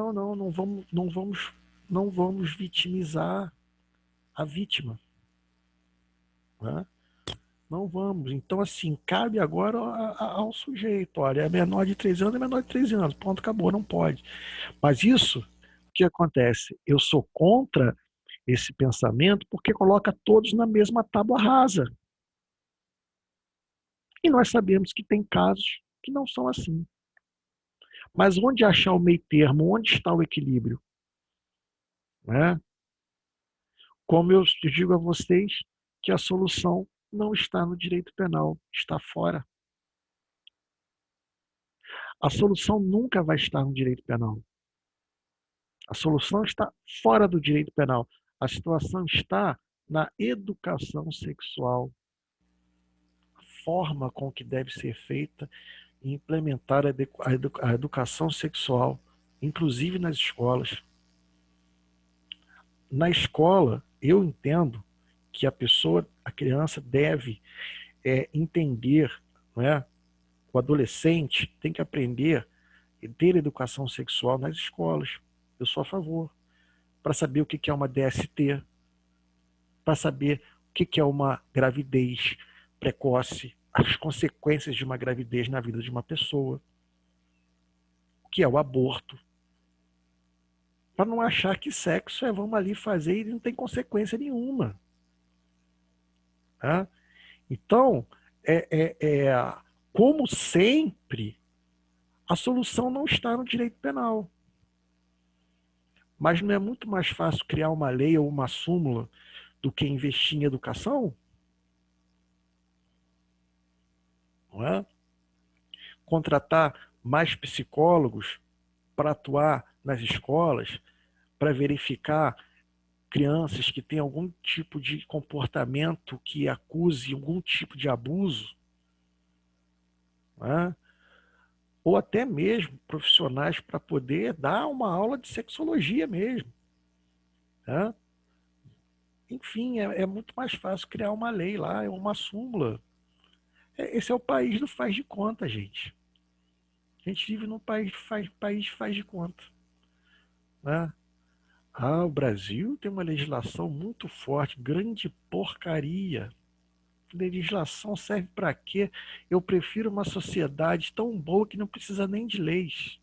vamos vitimizar a vítima. Né? Não vamos. Então, assim, cabe agora ao sujeito. Olha, é menor de 13 anos, é menor de 13 anos. Ponto, acabou, não pode. Mas isso, o que acontece? Eu sou contra esse pensamento porque coloca todos na mesma tábua rasa. E nós sabemos que tem casos que não são assim. Mas onde achar o meio termo? Onde está o equilíbrio? Né? Como eu digo a vocês, que a solução não está no direito penal, está fora. A solução nunca vai estar no direito penal. A solução está fora do direito penal. A situação está na educação sexual, a forma com que deve ser feita e implementar a educação sexual, inclusive nas escolas. Na escola, eu entendo que a criança deve entender, não é? O adolescente tem que aprender e ter educação sexual nas escolas. Eu sou a favor. Para saber o que é uma DST, para saber o que é uma gravidez precoce, as consequências de uma gravidez na vida de uma pessoa, o que é o aborto, para não achar que sexo vamos ali fazer e não tem consequência nenhuma. Tá? Então, como sempre, a solução não está no direito penal. Mas não é muito mais fácil criar uma lei ou uma súmula do que investir em educação? Não é? Contratar mais psicólogos para atuar nas escolas, para verificar crianças que têm algum tipo de comportamento que acuse algum tipo de abuso, né? Ou até mesmo profissionais para poder dar uma aula de sexologia mesmo. Né? Enfim, é muito mais fácil criar uma lei lá, uma súmula. Esse é o país do faz de conta, gente. A gente vive num país faz de conta. Né? O Brasil tem uma legislação muito forte, grande porcaria. Legislação serve para quê? Eu prefiro uma sociedade tão boa que não precisa nem de leis.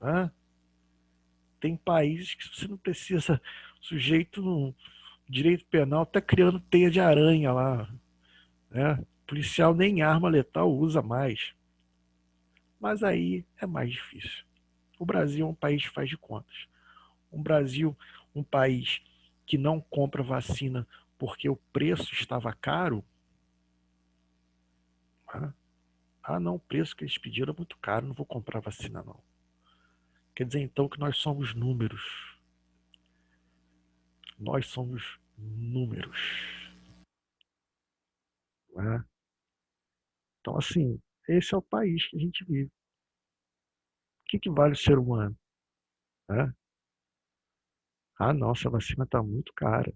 Né? Tem países que você não precisa, sujeito no direito penal está criando teia de aranha lá. Né? O policial nem arma letal usa mais. Mas aí é mais difícil. O Brasil é um país que faz de contas. O Brasil, um país que não compra vacina porque o preço estava caro. Né? Não, o preço que eles pediram é muito caro, não vou comprar vacina não. Quer dizer então que nós somos números. Nós somos números. Né? Então, assim, esse é o país que a gente vive. O que vale o ser humano? Né? Nossa, a vacina está muito cara.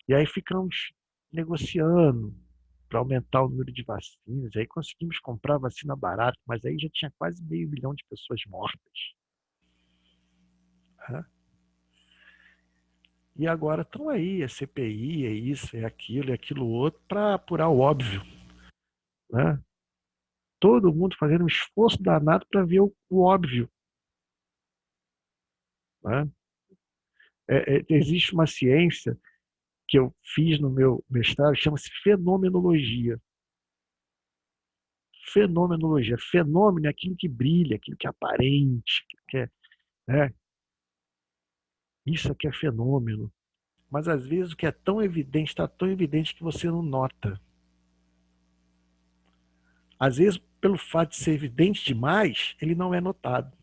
E aí ficamos negociando para aumentar o número de vacinas. Aí conseguimos comprar vacina barata, mas aí já tinha quase 500 mil de pessoas mortas. Né? E agora estão aí, é CPI, é isso, é aquilo outro, para apurar o óbvio. Né? Todo mundo fazendo um esforço danado para ver o óbvio. Né? Existe uma ciência que eu fiz no meu mestrado, chama-se fenomenologia. Fenomenologia. Fenômeno é aquilo que brilha, aquilo que é aparente, que é, né? Isso aqui é fenômeno. Mas às vezes o que é tão evidente, está tão evidente que você não nota. Às vezes, pelo fato de ser evidente demais, ele não é notado.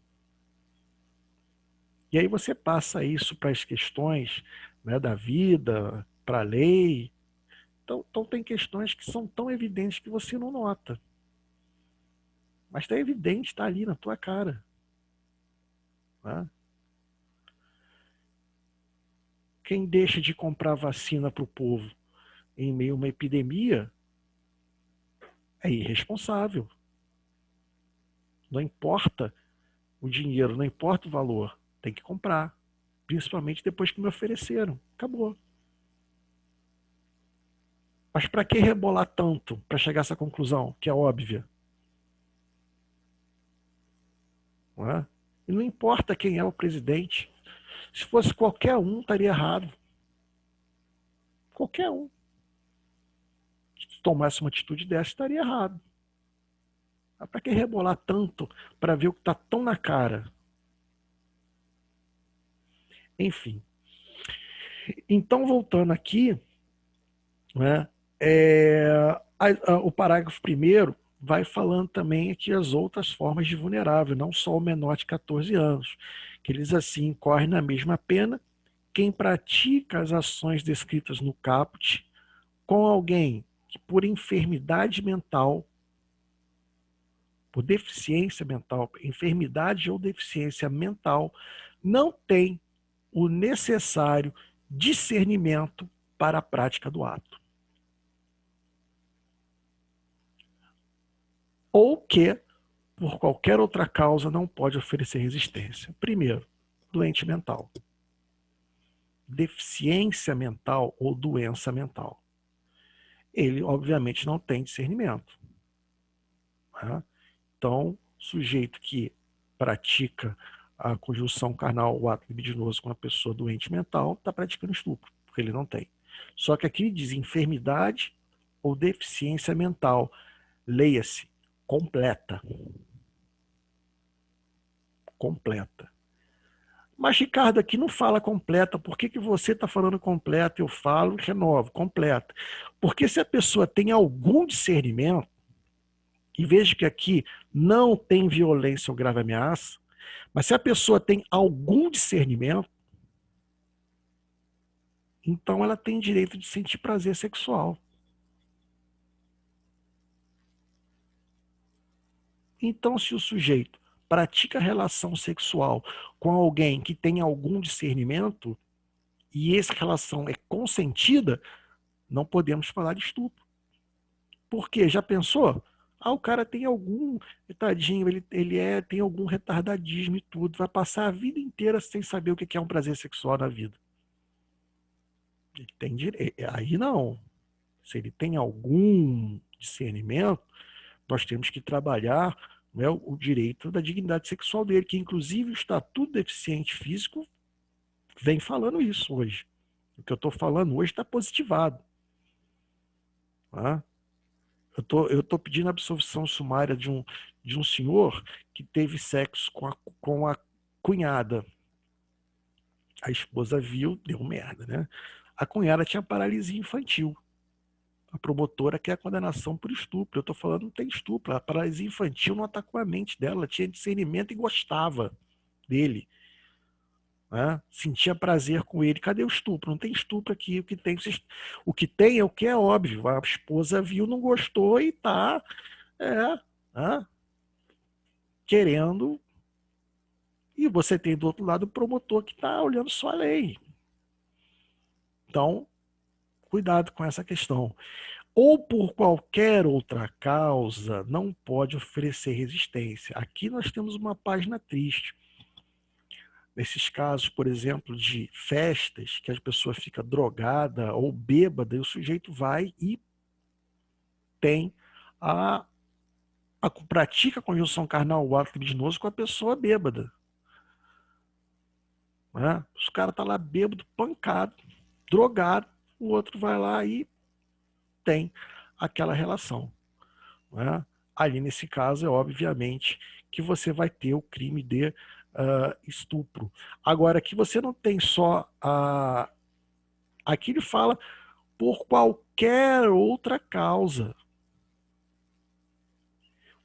E aí você passa isso para as questões, né, da vida, para a lei. Então tem questões que são tão evidentes que você não nota. Mas está evidente, está ali na tua cara. Né? Quem deixa de comprar vacina para o povo em meio a uma epidemia é irresponsável. Não importa o dinheiro, não importa o valor, tem que comprar. Principalmente depois que me ofereceram. Acabou. Mas para que rebolar tanto para chegar a essa conclusão, que é óbvia? Não é? E não importa quem é o presidente. Se fosse qualquer um, estaria errado. Qualquer um. Se tomasse uma atitude dessa, estaria errado. Para que rebolar tanto para ver o que está tão na cara? Enfim. Então, voltando aqui, né, o parágrafo 1º vai falando também aqui as outras formas de vulnerável, não só o menor de 14 anos, que eles assim incorrem na mesma pena quem pratica as ações descritas no caput com alguém que por enfermidade mental, por deficiência mental, enfermidade ou deficiência mental, não tem o necessário discernimento para a prática do ato. Ou que, por qualquer outra causa, não pode oferecer resistência. Primeiro, doente mental. Deficiência mental ou doença mental. Ele, obviamente, não tem discernimento. Né? Então, sujeito que pratica a conjunção carnal, o ato libidinoso com uma pessoa doente mental, está praticando estupro, porque ele não tem. Só que aqui diz enfermidade ou deficiência mental. Leia-se, completa. Completa. Mas, Ricardo, aqui não fala completa. Por que você está falando completa? Eu falo e renovo, completa. Porque se a pessoa tem algum discernimento, e veja que aqui não tem violência ou grave ameaça, mas se a pessoa tem algum discernimento, então ela tem direito de sentir prazer sexual. Então, se o sujeito pratica relação sexual com alguém que tem algum discernimento, e essa relação é consentida, não podemos falar de estupro. Por quê? Já pensou? O cara tem algum, tadinho, tem algum retardadismo e tudo, vai passar a vida inteira sem saber o que é um prazer sexual na vida. Ele tem direito. Aí não. Se ele tem algum discernimento, nós temos que trabalhar, né, o direito da dignidade sexual dele, que inclusive o Estatuto do Deficiente Físico vem falando isso hoje. O que eu estou falando hoje está positivado. Tá? Eu tô pedindo absolvição sumária de um senhor que teve sexo com a cunhada. A esposa viu, deu merda, né? A cunhada tinha paralisia infantil. A promotora quer a condenação por estupro. Eu estou falando, não tem estupro. A paralisia infantil não atacou a mente dela. Ela tinha discernimento e gostava dele. Né? Sentia prazer com ele. Cadê o estupro? Não tem estupro aqui. O que tem é o que é óbvio. A esposa viu, não gostou e está querendo. E você tem do outro lado o promotor que está olhando só a lei. Então, cuidado com essa questão. Ou por qualquer outra causa, não pode oferecer resistência. Aqui nós temos uma página triste. Nesses casos, por exemplo, de festas, que a pessoa fica drogada ou bêbada, e o sujeito vai e tem pratica a conjunção carnal, o ato libidinoso, com a pessoa bêbada. Né? Os caras estão lá bêbado, pancado, drogado, o outro vai lá e tem aquela relação. Né? Ali nesse caso é obviamente que você vai ter o crime de estupro. Agora, aqui você não tem só aqui ele fala por qualquer outra causa.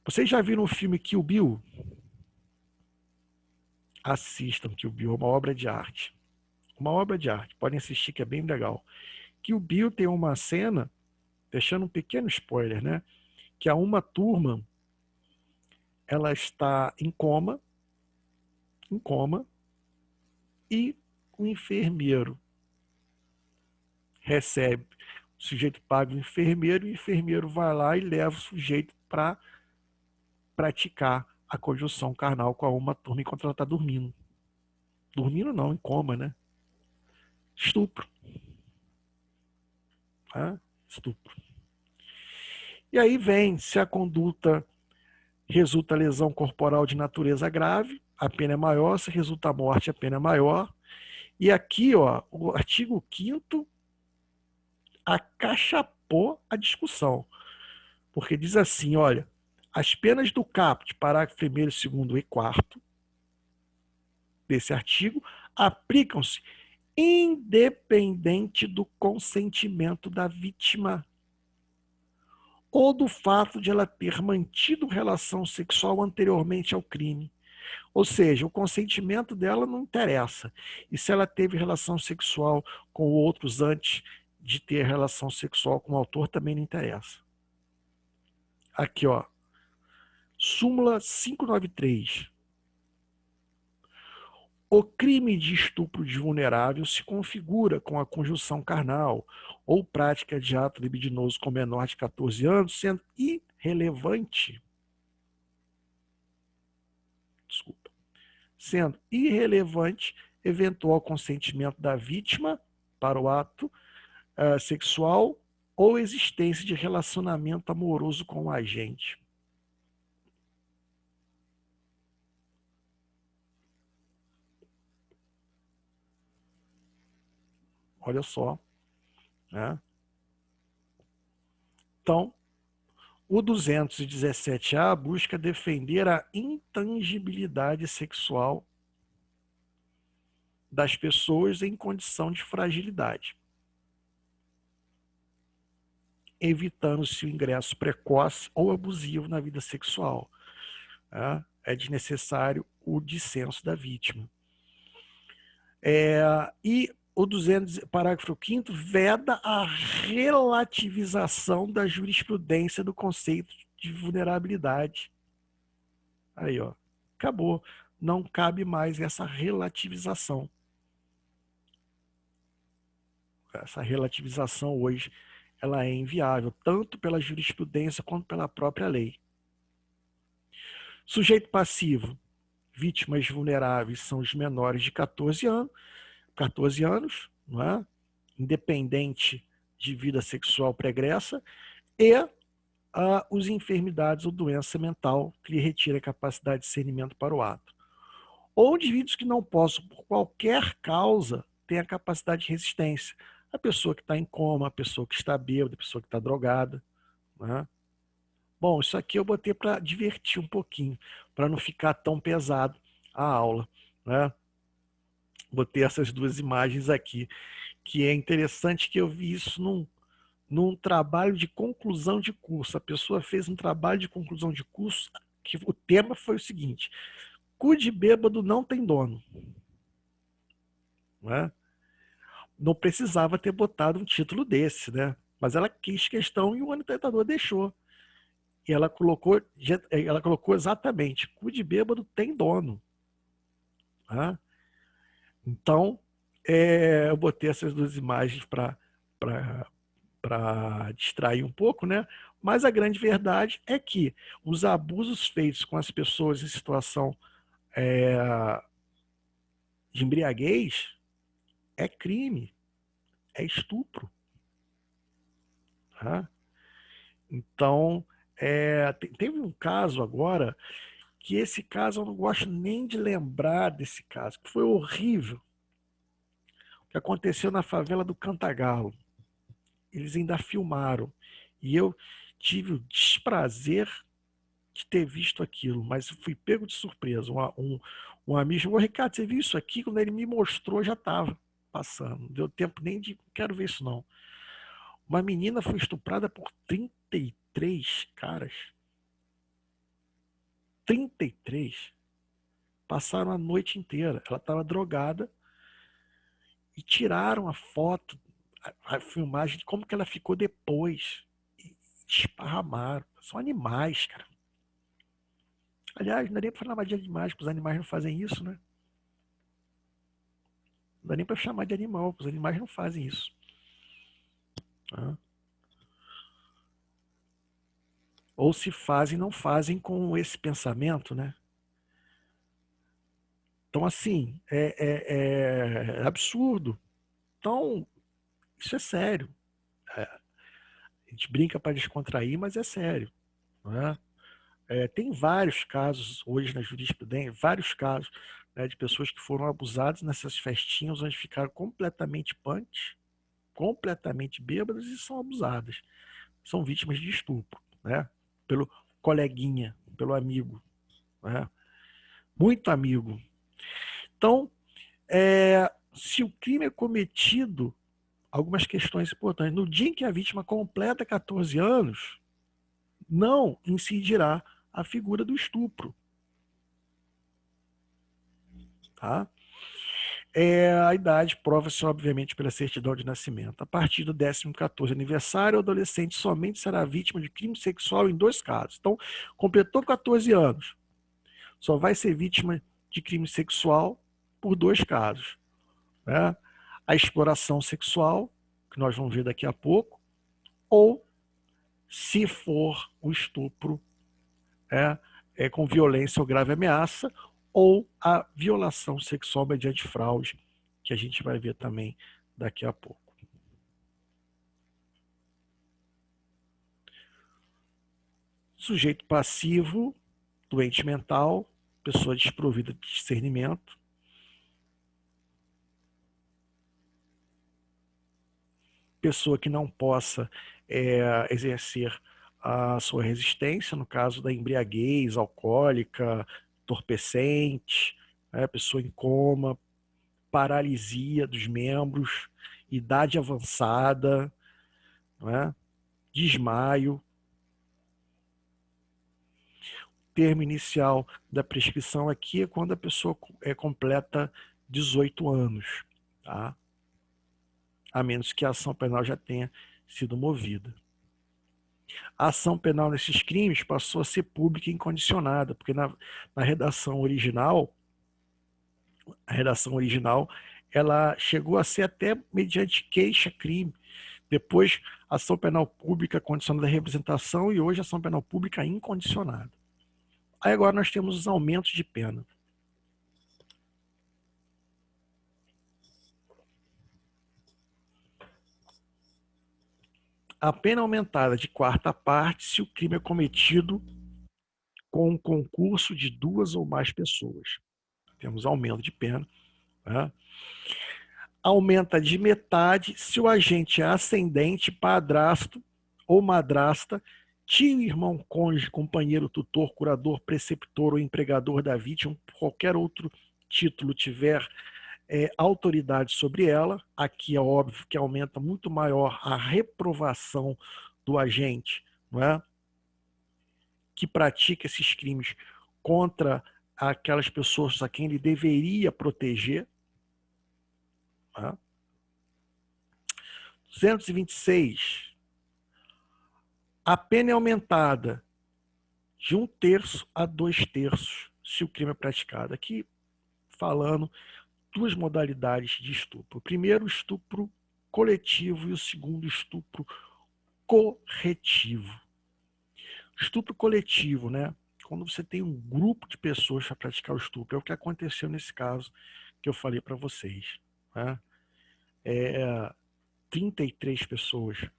Vocês já viram o filme Kill Bill? Assistam Kill Bill, é uma obra de arte. Uma obra de arte, podem assistir que é bem legal. Kill Bill tem uma cena, deixando um pequeno spoiler, né? Que a uma turma, ela está em coma, e o enfermeiro recebe, o sujeito paga o enfermeiro vai lá e leva o sujeito para praticar a conjunção carnal com a uma turma enquanto ela está dormindo. Dormindo não, em coma, né? Estupro. Estupro. E aí vem, se a conduta resulta lesão corporal de natureza grave, a pena é maior, se resulta morte, a pena é maior. E aqui, ó, o artigo 5º acachapou a discussão. Porque diz assim, olha, As penas do caput, parágrafo 1º, 2º e 4º desse artigo, aplicam-se independente do consentimento da vítima ou do fato de ela ter mantido relação sexual anteriormente ao crime. Ou seja, o consentimento dela não interessa. E se ela teve relação sexual com outros antes de ter relação sexual com o autor, também não interessa. Aqui, ó. Súmula 593. O crime de estupro de vulnerável se configura com a conjunção carnal ou prática de ato libidinoso com menor de 14 anos, sendo irrelevante. Desculpa. Sendo irrelevante eventual consentimento da vítima para o ato sexual ou existência de relacionamento amoroso com o agente. Olha só. Né? Então, o 217A busca defender a intangibilidade sexual das pessoas em condição de fragilidade, evitando-se o ingresso precoce ou abusivo na vida sexual. Né? É desnecessário o dissenso da vítima. E o parágrafo 5º veda a relativização da jurisprudência do conceito de vulnerabilidade. Aí, ó, acabou. Não cabe mais essa relativização. Essa relativização hoje ela é inviável, tanto pela jurisprudência quanto pela própria lei. Sujeito passivo. Vítimas vulneráveis são os menores de 14 anos, não é? Independente de vida sexual pregressa, e os enfermidades ou doença mental que lhe retira a capacidade de discernimento para o ato. Ou indivíduos que não possam, por qualquer causa, ter a capacidade de resistência. A pessoa que está em coma, a pessoa que está bêbada, a pessoa que está drogada. Né? Bom, isso aqui eu botei para divertir um pouquinho, para não ficar tão pesado a aula. Né? Botei essas duas imagens aqui, que é interessante que eu vi isso num trabalho de conclusão de curso. A pessoa fez um trabalho de conclusão de curso, que o tema foi o seguinte: cu de bêbado não tem dono. Né? Não precisava ter botado um título desse, né? Mas ela quis questão e o orientador deixou. E ela colocou exatamente: cu de bêbado tem dono. Né? Então, eu botei essas duas imagens para distrair um pouco, né? Mas a grande verdade é que os abusos feitos com as pessoas em situação de embriaguez é crime, é estupro. Tá? Então, teve um caso agora, que esse caso eu não gosto nem de lembrar desse caso, que foi horrível. O que aconteceu na favela do Cantagalo. Eles ainda filmaram. E eu tive o desprazer de ter visto aquilo, mas fui pego de surpresa. Um amigo falou: Ricardo, você viu isso aqui? Quando ele me mostrou, já estava passando. Não deu tempo nem de... Quero ver isso, não. Uma menina foi estuprada por 33 caras. 33. Passaram a noite inteira. Ela estava drogada e tiraram a foto, a filmagem de como que ela ficou depois. E esparramaram. São animais, cara. Aliás, não dá nem para chamar de animais, porque os animais não fazem isso, né? Não dá nem para chamar de animal, porque os animais não fazem isso. Ou se fazem, não fazem com esse pensamento, né? Então, assim, é absurdo. Então, isso é sério. A gente brinca para descontrair, mas é sério. Não é? Tem vários casos hoje na jurisprudência, vários casos, né, de pessoas que foram abusadas nessas festinhas, onde ficaram completamente punks, completamente bêbadas e são abusadas. São vítimas de estupro, né? coleguinha, pelo amigo, né? Muito amigo. Então, se o crime é cometido, algumas questões importantes. No dia em que a vítima completa 14 anos, não incidirá a figura do estupro. Tá? A idade prova-se, obviamente, pela certidão de nascimento. A partir do 14º aniversário, o adolescente somente será vítima de crime sexual em 2 casos. Então, completou 14 anos, só vai ser vítima de crime sexual por 2 casos. Né? A exploração sexual, que nós vamos ver daqui a pouco, ou, se for o estupro com violência ou grave ameaça, ou a violação sexual mediante fraude, que a gente vai ver também daqui a pouco. Sujeito passivo, doente mental, pessoa desprovida de discernimento, pessoa que não possa exercer a sua resistência, no caso da embriaguez alcoólica, entorpecente, pessoa em coma, paralisia dos membros, idade avançada, desmaio. O termo inicial da prescrição aqui é quando a pessoa completa 18 anos, tá? A menos que a ação penal já tenha sido movida. A ação penal nesses crimes passou a ser pública e incondicionada, porque na redação original, ela chegou a ser até mediante queixa-crime. Depois, ação penal pública condicionada à representação e hoje ação penal pública incondicionada. Aí agora nós temos os aumentos de pena. A pena aumentada de 4ª parte se o crime é cometido com um concurso de 2 ou mais pessoas. Temos aumento de pena. Aumenta de metade se o agente é ascendente, padrasto ou madrasta, tio, irmão, cônjuge, companheiro, tutor, curador, preceptor ou empregador da vítima, qualquer outro título tiver autoridade sobre ela. Aqui é óbvio que aumenta muito maior a reprovação do agente, não é? Que pratica esses crimes contra aquelas pessoas a quem ele deveria proteger. 226. A pena é aumentada de 1/3 a 2/3 se o crime é praticado. Aqui falando 2 modalidades de estupro. O primeiro, estupro coletivo, e o segundo, estupro corretivo. Estupro coletivo, né? Quando você tem um grupo de pessoas para praticar o estupro, é o que aconteceu nesse caso que eu falei para vocês. 33 pessoas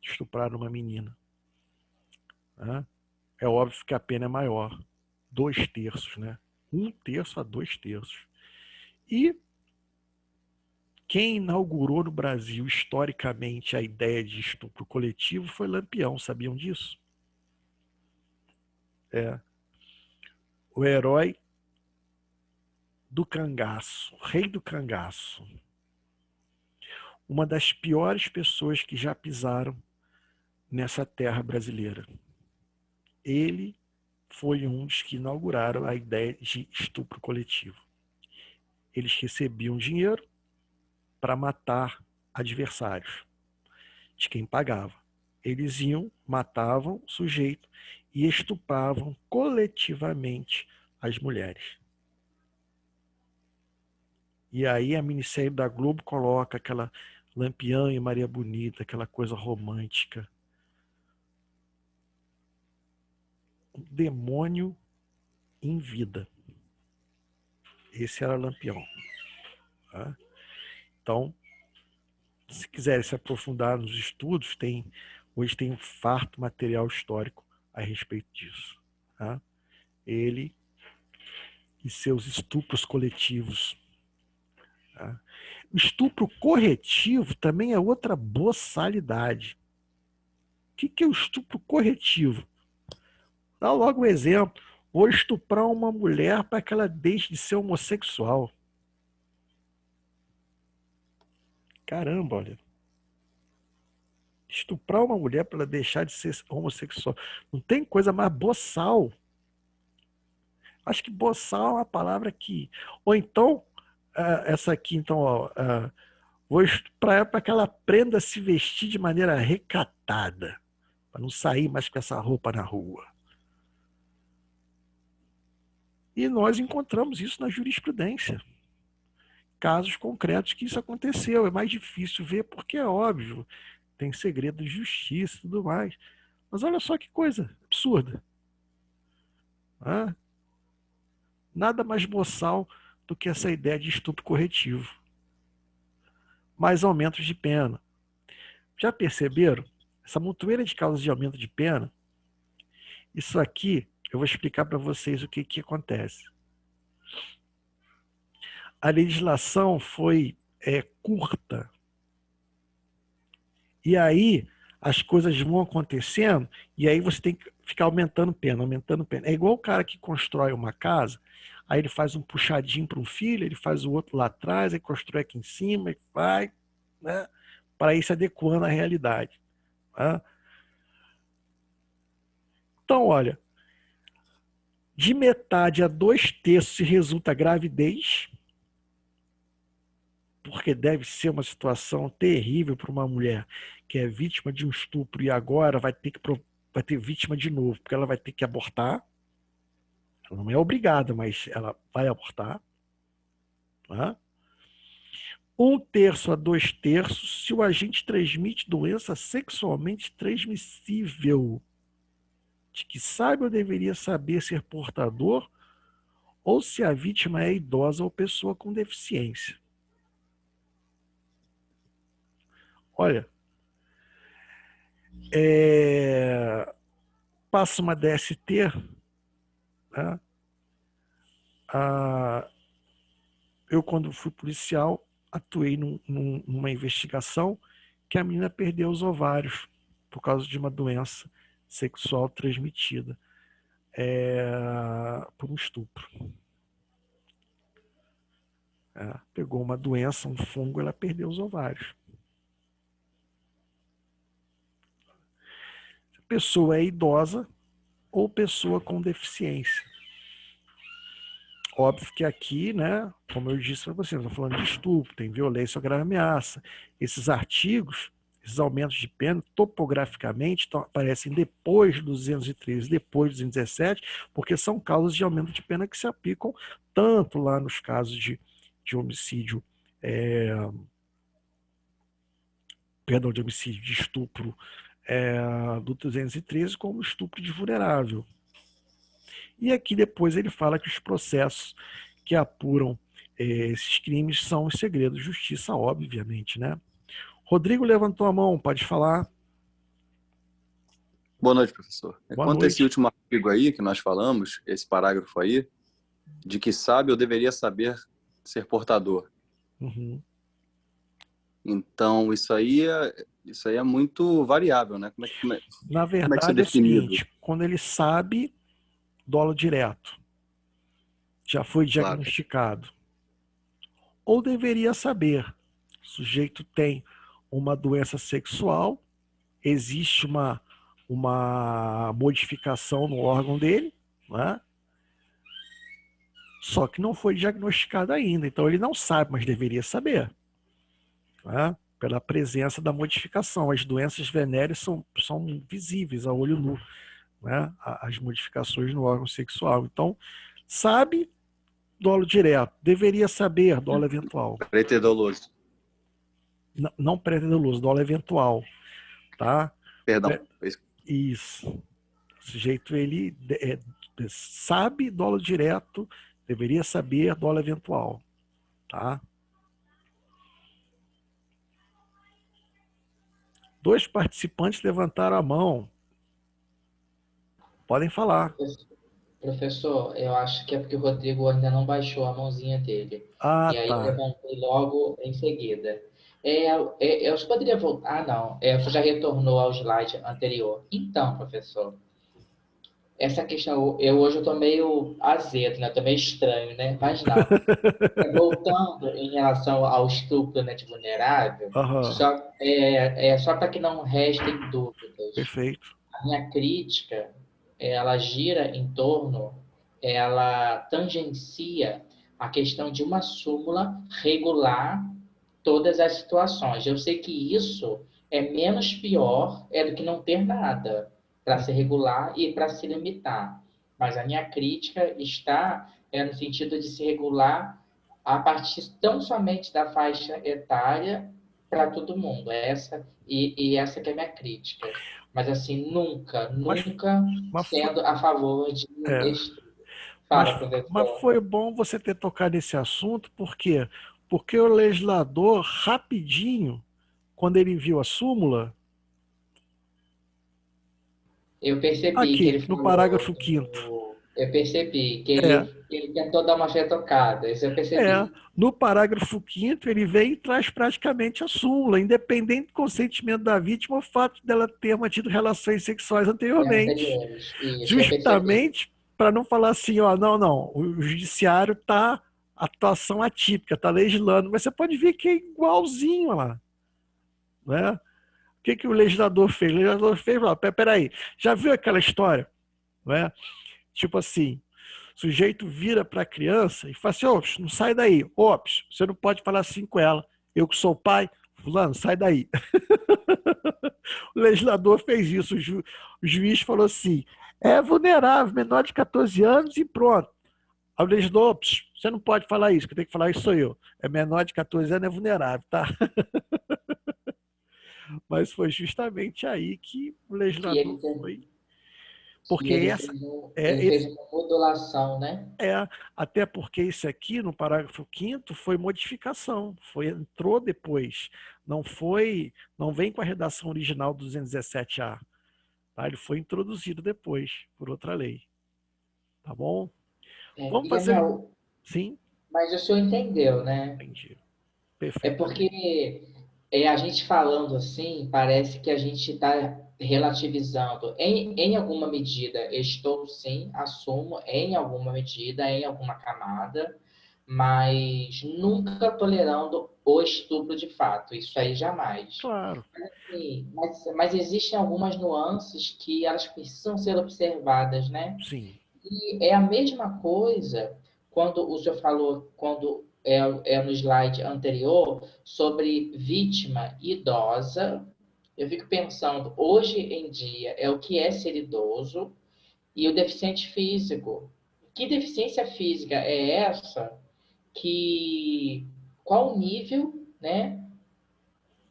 estupraram uma menina. É óbvio que a pena é maior, 2/3, né? 1/3 a 2/3. E quem inaugurou no Brasil historicamente a ideia de estupro coletivo foi Lampião, sabiam disso? O herói do cangaço, o rei do cangaço. Uma das piores pessoas que já pisaram nessa terra brasileira. Ele foi um dos que inauguraram a ideia de estupro coletivo. Eles recebiam dinheiro para matar adversários de quem pagava. Eles iam, matavam o sujeito e estupravam coletivamente as mulheres. E aí a minissérie da Globo coloca aquela Lampião e Maria Bonita, aquela coisa romântica. Um demônio em vida. Esse era Lampião. Então, se quiserem se aprofundar nos estudos, hoje tem um farto material histórico a respeito disso. Ele e seus estupros coletivos. O estupro corretivo também é outra boçalidade. O que é o estupro corretivo? Dá logo um exemplo. Vou estuprar uma mulher para que ela deixe de ser homossexual. Caramba, olha. Estuprar uma mulher para ela deixar de ser homossexual. Não tem coisa mais boçal. Acho que boçal é uma palavra que... Ou então, essa aqui, então, ó, vou estuprar ela para que ela aprenda a se vestir de maneira recatada, para não sair mais com essa roupa na rua. E nós encontramos isso na jurisprudência. Casos concretos que isso aconteceu. É mais difícil ver porque é óbvio, tem segredo de justiça e tudo mais. Mas olha só que coisa absurda. Nada mais boçal do que essa ideia de estupro corretivo. Mais aumentos de pena. Já perceberam? Essa montoeira de causas de aumento de pena, isso aqui, eu vou explicar para vocês o que acontece. A legislação foi curta. E aí as coisas vão acontecendo e aí você tem que ficar aumentando pena, aumentando pena. É igual o cara que constrói uma casa, aí ele faz um puxadinho para um filho, ele faz o outro lá atrás, aí constrói aqui em cima, e vai, né, para ir se adequando à realidade. Tá? Então, olha, de metade a 2/3 se resulta gravidez, porque deve ser uma situação terrível para uma mulher que é vítima de um estupro e agora vai ter vítima de novo, porque ela vai ter que abortar. Ela não é obrigada, mas ela vai abortar. Tá? 1/3 a 2/3 se o agente transmite doença sexualmente transmissível, de que sabe ou deveria saber ser portador, ou se a vítima é idosa ou pessoa com deficiência. Olha, passa uma DST, né? Eu, quando fui policial, atuei numa investigação que a menina perdeu os ovários por causa de uma doença sexual transmitida por um estupro. Pegou uma doença, um fungo, ela perdeu os ovários. A pessoa é idosa ou pessoa com deficiência. Óbvio que aqui, né, como eu disse para vocês, estou falando de estupro, tem violência ou grave ameaça. Esses artigos, esses aumentos de pena, topograficamente, aparecem depois do 213, depois do 217, porque são causas de aumento de pena que se aplicam tanto lá nos casos de homicídio, de homicídio, de estupro do 213, como estupro de vulnerável. E aqui depois ele fala que os processos que apuram esses crimes são os segredos de justiça, obviamente, né? Rodrigo levantou a mão, pode falar. Boa noite, professor. Boa Quanto a noite. esse último artigo aí que nós falamos, esse parágrafo aí, de que sabe ou deveria saber ser portador. Uhum. Então, isso aí é muito variável, né? Na verdade, é o seguinte, quando ele sabe, dolo direto. Já foi diagnosticado. Claro. Ou deveria saber. O sujeito tem uma doença sexual, existe uma modificação no órgão dele, né? Só que não foi diagnosticado ainda. Então ele não sabe, mas deveria saber. Né? Pela presença da modificação. As doenças venéreas são visíveis a olho nu, né? As modificações no órgão sexual. Então, sabe, dolo direto. Deveria saber, dolo eventual. Preterdoloso. Não preterdoloso, dolo eventual. Tá? Perdão. Isso. O sujeito, ele sabe, dolo direto, deveria saber, dolo eventual. Tá? 2 participantes levantaram a mão. Podem falar. Professor, eu acho que é porque o Rodrigo ainda não baixou a mãozinha dele. E aí eu levantei logo em seguida. Eu poderia voltar? Ah, não. Você já retornou ao slide anterior. Então, professor, essa questão, hoje eu tô meio azedo, né? Eu tô meio estranho, né? Mas não. Voltando em relação ao estupro, né, de vulnerável, Aham, só para que não restem dúvidas. perfeito. A minha crítica, ela gira em torno, ela tangencia a questão de uma súmula regular todas as situações. Eu sei que isso é menos pior do que não ter nada para se regular e para se limitar. Mas a minha crítica está no sentido de se regular a partir tão somente da faixa etária para todo mundo. Essa que é a minha crítica. Mas assim, nunca, Mas, nunca mas, foi, sendo a favor de é, estudo. mas, Fala, mas professor. foi bom você ter tocado nesse assunto, por quê? Porque o legislador, rapidinho, quando ele viu a súmula, Eu percebi que aqui, ele no falou parágrafo quinto. eu percebi que É, ele tentou dar uma retocada, isso eu é, percebi. no parágrafo quinto ele vem e traz praticamente a súmula, independente do consentimento da vítima, o fato dela ter mantido relações sexuais anteriormente. Anteriores. Isso, eu percebi. Justamente para não falar assim, ó, não, não, o judiciário está atuação atípica, está legislando, mas você pode ver que é igualzinho lá, né? O que o legislador fez? O legislador fez, ó, peraí, já viu aquela história, né? Tipo assim, o sujeito vira para a criança e fala assim, ops, não sai daí, ops, você não pode falar assim com ela, eu que sou pai, fulano, sai daí. O legislador fez isso, o juiz falou assim, é vulnerável, menor de 14 anos e pronto. Aí o legislador, você não pode falar isso, quem tem que falar isso sou eu. É menor de 14 anos, é vulnerável, tá? Mas foi justamente aí que o Que legislador ele, tem- foi. que Porque ele essa fez, ele é fez esse uma modulação, né? é até porque isso aqui no parágrafo quinto foi modificação, foi entrou depois, não vem com a redação original do 217A, tá? Ele foi introduzido depois por outra lei, tá bom? Vamos E a fazer, minha, sim, mas o senhor entendeu, né? entendi, É perfeitamente. porque a gente falando assim, parece que a gente está relativizando. Em alguma medida, estou sim, assumo, em alguma medida, em alguma camada, mas nunca tolerando o estupro de fato. Isso aí jamais. Claro, Sim, mas existem algumas nuances que elas precisam ser observadas, né? sim, E é a mesma coisa quando o senhor falou, quando no slide anterior, sobre vítima idosa. Eu fico pensando, hoje em dia, é o que é ser idoso e o deficiente físico. Que deficiência física é essa? Que qual o nível, né,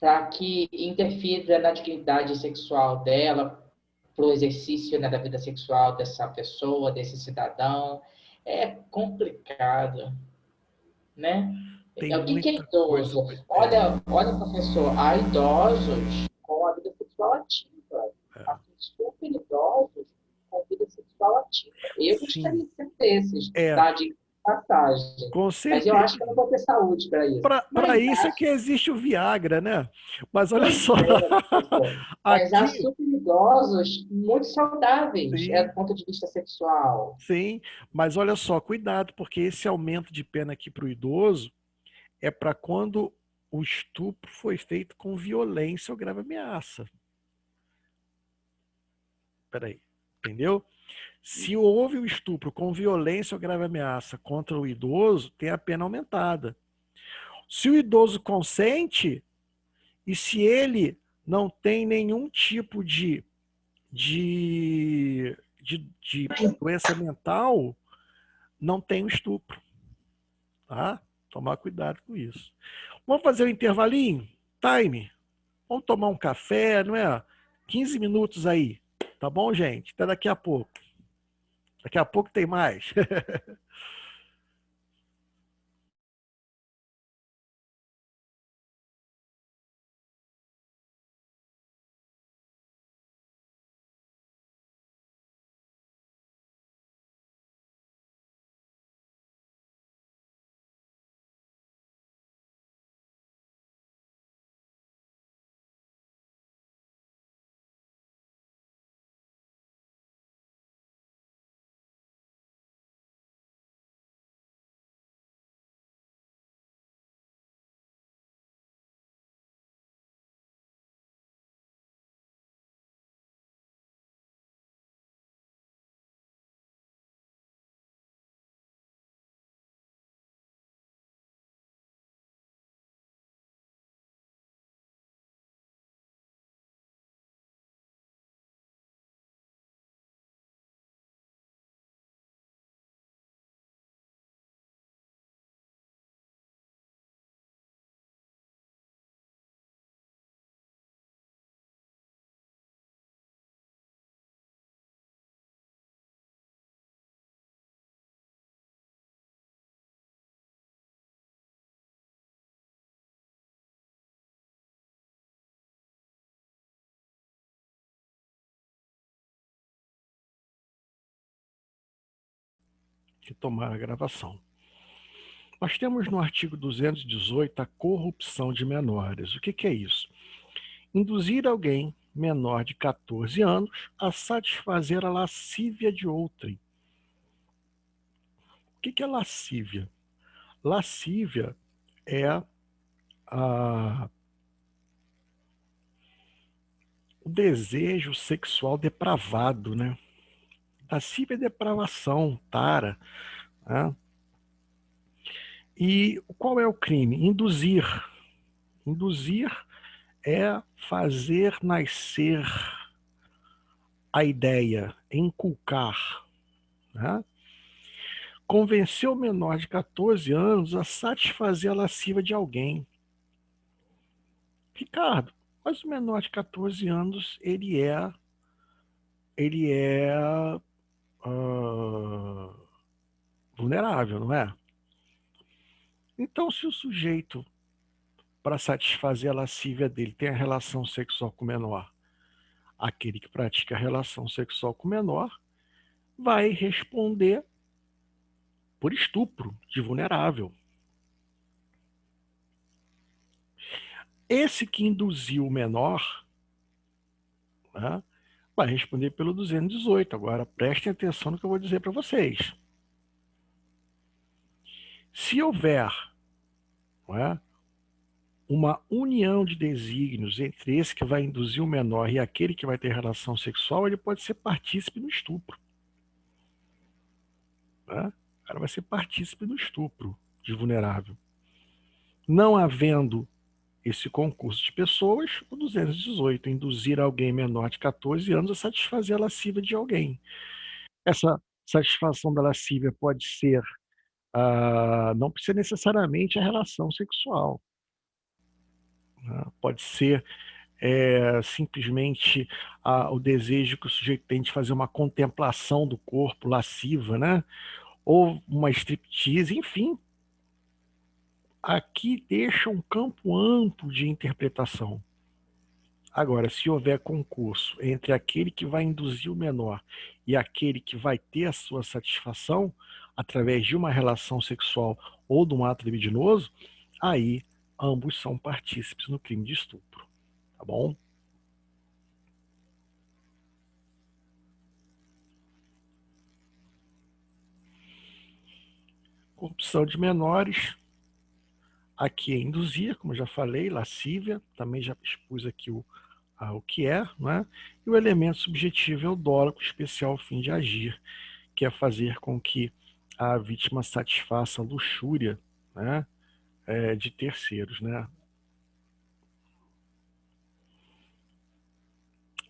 para que interfira na dignidade sexual dela, para o exercício, né, da vida sexual dessa pessoa, desse cidadão? É complicado, né? tem O que é muita coisa. idoso? Olha, professor, há idosos com a vida sexual ativa. Há super idosos com vida sexual ativa. Eu Sim, gostaria de ser desses, é, tá? De passagem. com Mas eu certeza. acho que eu não vou ter saúde para isso. Para Mas isso é que existe o Viagra, né? Mas olha pois só, é, professor. Mas há aqui, super idosos muito saudáveis, sim, do ponto de vista sexual. sim, mas olha só, cuidado, porque esse aumento de pena aqui para o idoso é para quando o estupro foi feito com violência ou grave ameaça. Peraí, entendeu? Se houve o estupro com violência ou grave ameaça contra o idoso, tem a pena aumentada. Se o idoso consente e se ele não tem nenhum tipo de doença mental, não tem o estupro, tá? Tomar cuidado com isso. Vamos fazer um intervalinho? Time. Vamos tomar um café, não é? 15 minutos aí. Tá bom, gente? Até daqui a pouco. Daqui a pouco tem mais. retomar a gravação. Nós temos no artigo 218 a corrupção de menores. O que é isso? Induzir alguém menor de 14 anos a satisfazer a lascívia de outrem. O que é lascívia? Lascívia é o desejo sexual depravado, né? Lascívia é depravação, tara, né? E qual é o crime? Induzir. Induzir é fazer nascer a ideia, inculcar, né? Convencer o menor de 14 anos a satisfazer a lascívia de alguém. Ricardo, mas o menor de 14 anos, ele é vulnerável, não é? Então, se o sujeito, para satisfazer a lascívia dele, tem a relação sexual com o menor, aquele que pratica a relação sexual com o menor vai responder por estupro de vulnerável. Esse que induziu o menor, né, vai responder pelo 218. Agora, prestem atenção no que eu vou dizer para vocês. Se houver, não é, uma união de desígnios entre esse que vai induzir o menor e aquele que vai ter relação sexual, ele pode ser partícipe no estupro. Né? O cara vai ser partícipe do estupro de vulnerável. Não havendo esse concurso de pessoas, o 218, induzir alguém menor de 14 anos a satisfazer a lascívia de alguém. Essa satisfação da lascívia pode ser, não precisa necessariamente a relação sexual. Pode ser simplesmente o desejo que o sujeito tem de fazer uma contemplação do corpo lasciva, né? Ou uma striptease, enfim. Aqui deixa um campo amplo de interpretação. Agora, se houver concurso entre aquele que vai induzir o menor e aquele que vai ter a sua satisfação através de uma relação sexual ou de um ato libidinoso, aí ambos são partícipes no crime de estupro. Tá bom? Corrupção de menores. Aqui é induzir, como eu já falei, lascívia, também já expus aqui o que é, né? E o elemento subjetivo é o dolo com especial fim de agir, que é fazer com que a vítima satisfaça a luxúria, né, de terceiros, né?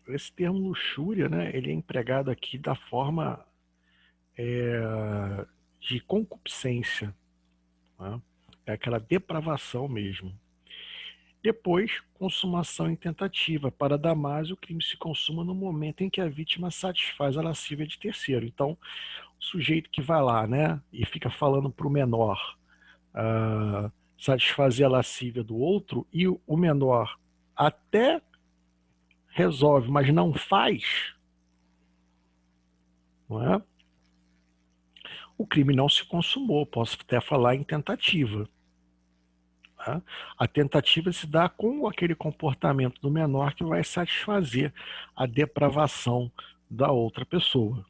Esse termo luxúria, né, ele é empregado aqui da forma de concupiscência, né? É aquela depravação mesmo. Depois, consumação em tentativa. Para Damásio, o crime se consuma no momento em que a vítima satisfaz a lascívia de terceiro. Então, o sujeito que vai lá, né, e fica falando para o menor satisfazer a lascívia do outro, e o menor até resolve, mas não faz, não é? O crime não se consumou. Posso até falar em tentativa. A tentativa se dá com aquele comportamento do menor que vai satisfazer a depravação da outra pessoa.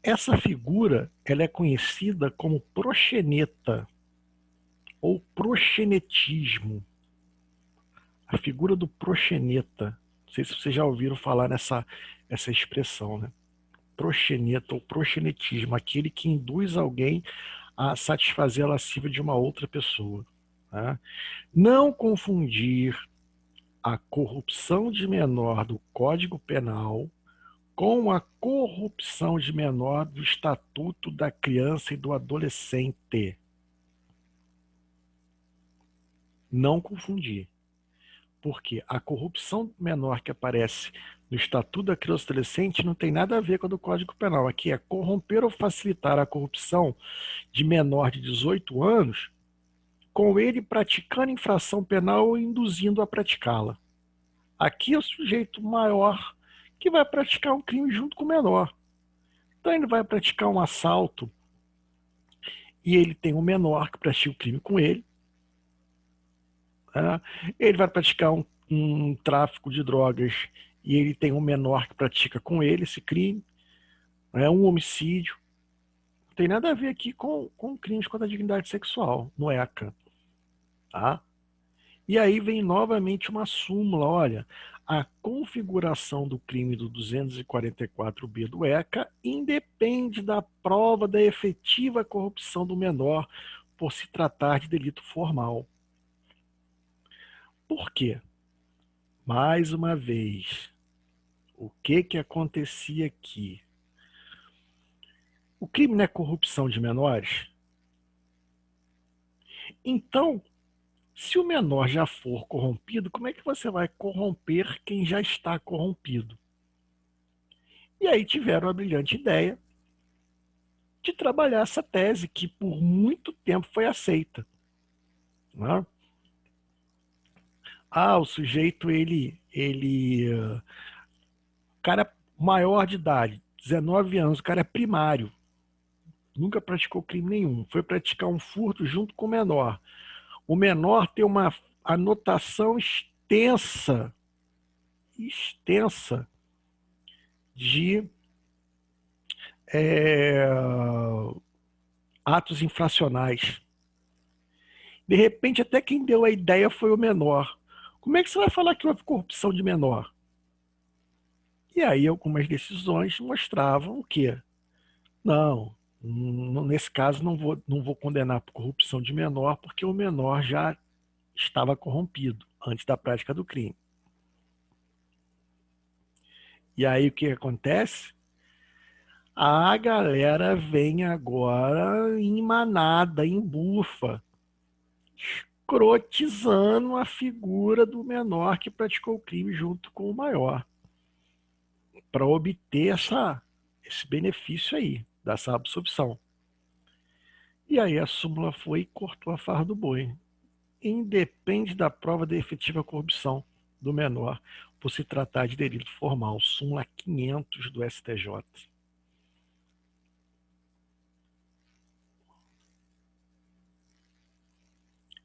Essa figura, ela é conhecida como proxeneta ou proxenetismo. A figura do proxeneta. Não sei se vocês já ouviram falar essa expressão, né? Proxeneta ou proxenetismo, aquele que induz alguém a satisfazer a lascívia de uma outra pessoa. Não confundir a corrupção de menor do Código Penal com a corrupção de menor do Estatuto da Criança e do Adolescente. Não confundir. Porque a corrupção menor que aparece no Estatuto da Criança e do Adolescente não tem nada a ver com a do Código Penal. Aqui é corromper ou facilitar a corrupção de menor de 18 anos com ele praticando infração penal ou induzindo a praticá-la. Aqui é o sujeito maior que vai praticar um crime junto com o menor. Então ele vai praticar um assalto e ele tem um menor que pratica o crime com ele. Né? Ele vai praticar um tráfico de drogas e ele tem um menor que pratica com ele esse crime. É um homicídio. Não tem nada a ver aqui com crimes contra a dignidade sexual, no ECA. Tá? E aí vem novamente uma súmula, olha, a configuração do crime do 244B do ECA independe da prova da efetiva corrupção do menor por se tratar de delito formal. Por quê? Mais uma vez, o que acontecia aqui? O crime não é corrupção de menores? Então, se o menor já for corrompido, como é que você vai corromper quem já está corrompido? E aí tiveram a brilhante ideia de trabalhar essa tese que por muito tempo foi aceita. Né? O sujeito, o cara maior de idade, 19 anos, o cara é primário, nunca praticou crime nenhum, foi praticar um furto junto com o menor. O menor tem uma anotação extensa de atos infracionais. De repente, até quem deu a ideia foi o menor. Como é que você vai falar que houve corrupção de menor? E aí algumas decisões mostravam o quê? Não, nesse caso não vou condenar por corrupção de menor, porque o menor já estava corrompido antes da prática do crime. E aí o que acontece? A galera vem agora em manada, em bufa, escrotizando a figura do menor que praticou o crime junto com o maior, para obter esse benefício aí, dessa absorção. E aí a súmula foi e cortou a farra do boi. Independe da prova da efetiva corrupção do menor por se tratar de delito formal. Súmula 500 do STJ.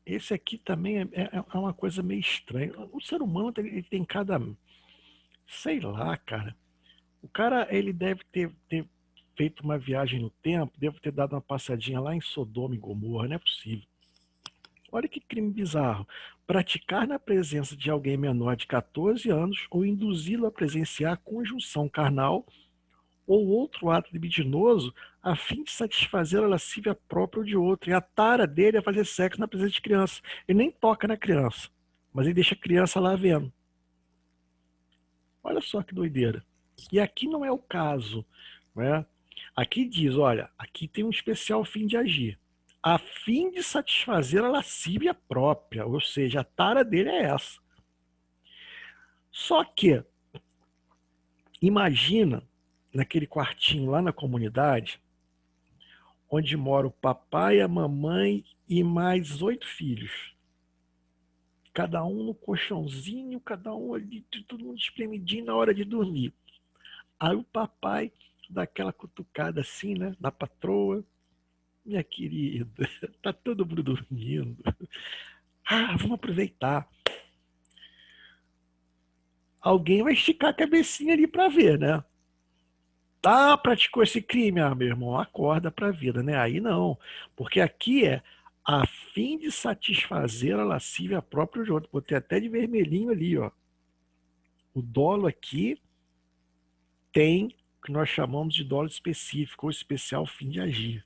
Esse aqui também é uma coisa meio estranha. O ser humano ele tem cada... Sei lá, cara. O cara ele deve ter feito uma viagem no tempo, deve ter dado uma passadinha lá em Sodoma e Gomorra. Não é possível. Olha que crime bizarro. Praticar na presença de alguém menor de 14 anos ou induzi-lo a presenciar conjunção carnal ou outro ato libidinoso a fim de satisfazer a lascívia própria ou de outro. E a tara dele é fazer sexo na presença de criança. Ele nem toca na criança, mas ele deixa a criança lá vendo. Olha só que doideira. E aqui não é o caso. Né? Aqui diz, olha, aqui tem um especial fim de agir. A fim de satisfazer a lascívia própria, ou seja, a tara dele é essa. Só que, imagina, naquele quartinho lá na comunidade, onde mora o papai, a mamãe e mais 8 filhos. Cada um no colchãozinho, cada um ali, todo mundo espremidinho na hora de dormir. Aí o papai dá aquela cutucada assim, né, na patroa. Minha querida, tá todo mundo dormindo. Vamos aproveitar. Alguém vai esticar a cabecinha ali para ver, né? Praticou esse crime? Meu irmão, acorda para a vida, né? Aí não. Porque aqui é a fim de satisfazer a lascívia própria de outro. Botei até de vermelhinho ali, ó. O dolo aqui tem o que nós chamamos de dolo específico ou especial fim de agir.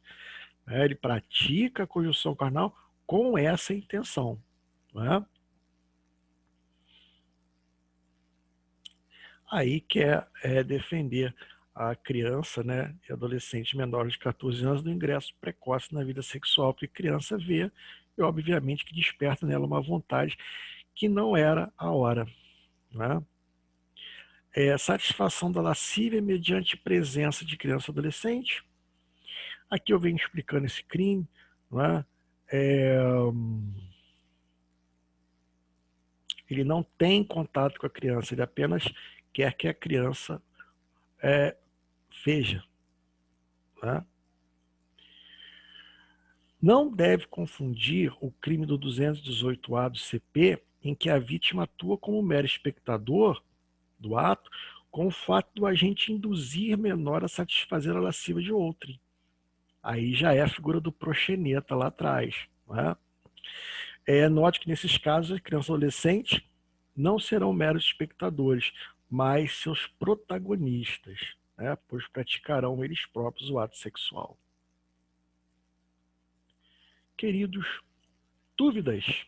Ele pratica a conjunção carnal com essa intenção. Né? Aí quer defender a criança, né, e adolescente menor de 14 anos do ingresso precoce na vida sexual, porque criança vê e, obviamente, que desperta nela uma vontade que não era a hora. Né? Satisfação da lascívia mediante presença de criança e adolescente. Aqui eu venho explicando esse crime. Né? Ele não tem contato com a criança, ele apenas quer que a criança veja. Né? Não deve confundir o crime do 218-A do CP, em que a vítima atua como mero espectador do ato, com o fato do agente induzir menor a satisfazer a lasciva de outrem. Aí já é a figura do proxeneta lá atrás. Não é? Note que nesses casos, as crianças e adolescentes não serão meros espectadores, mas seus protagonistas, né? Pois praticarão eles próprios o ato sexual. Queridos, dúvidas?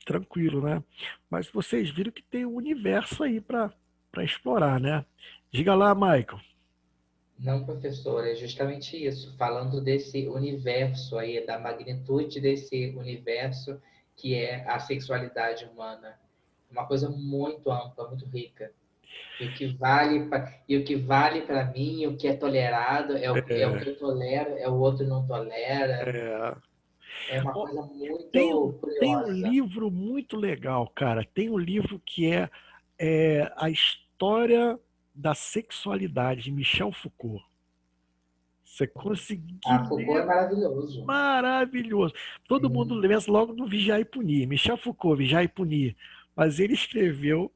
Tranquilo, né? Mas vocês viram que tem um universo aí para explorar, né? Diga lá, Michael. Não, professor, é justamente isso. Falando desse universo aí, da magnitude desse universo que é a sexualidade humana. Uma coisa muito ampla, muito rica. E o que vale para mim, o que é tolerado, é o que eu tolero, é o outro não tolera. É, É uma ó, coisa tem, muito tem um curiosa. livro muito legal, cara. Tem um livro que é A História da Sexualidade, de Michel Foucault. Você conseguir A Foucault é ler, maravilhoso. maravilhoso. Todo mundo Sim. lembra logo do Vigiar e Punir. Michel Foucault, Vigiar e Punir. Mas ele escreveu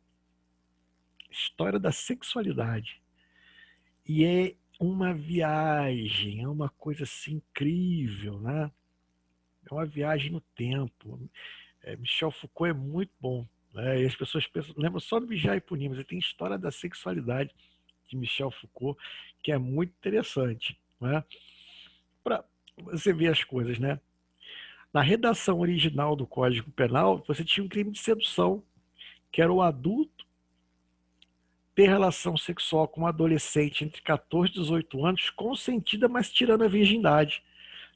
História da Sexualidade. E é uma viagem, é uma coisa assim incrível, né? É uma viagem no tempo. Michel Foucault é muito bom, né? E as pessoas pensam, lembram só do Vigiar e Punir, mas ele tem História da Sexualidade de Michel Foucault, que é muito interessante, né? Para você ver as coisas, né? Na redação original do Código Penal, você tinha um crime de sedução, que era o adulto ter relação sexual com um adolescente entre 14 e 18 anos, consentida, mas tirando a virgindade.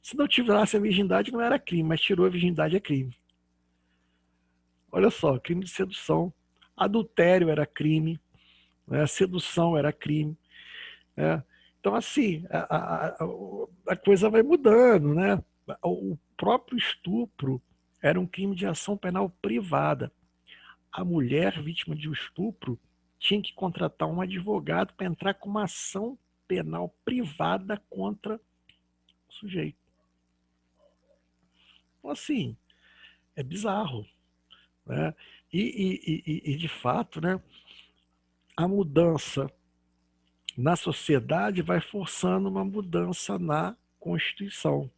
Se não tirasse a virgindade, não era crime, mas tirou a virgindade, é crime. Olha só, crime de sedução. Adultério era crime, né? Sedução era crime. Né? Então, assim, a coisa vai mudando, né? O próprio estupro era um crime de ação penal privada. A mulher vítima de um estupro tinha que contratar um advogado para entrar com uma ação penal privada contra o sujeito. Então, assim, é bizarro. Né? E de fato, né, a mudança na sociedade vai forçando uma mudança na Constituição.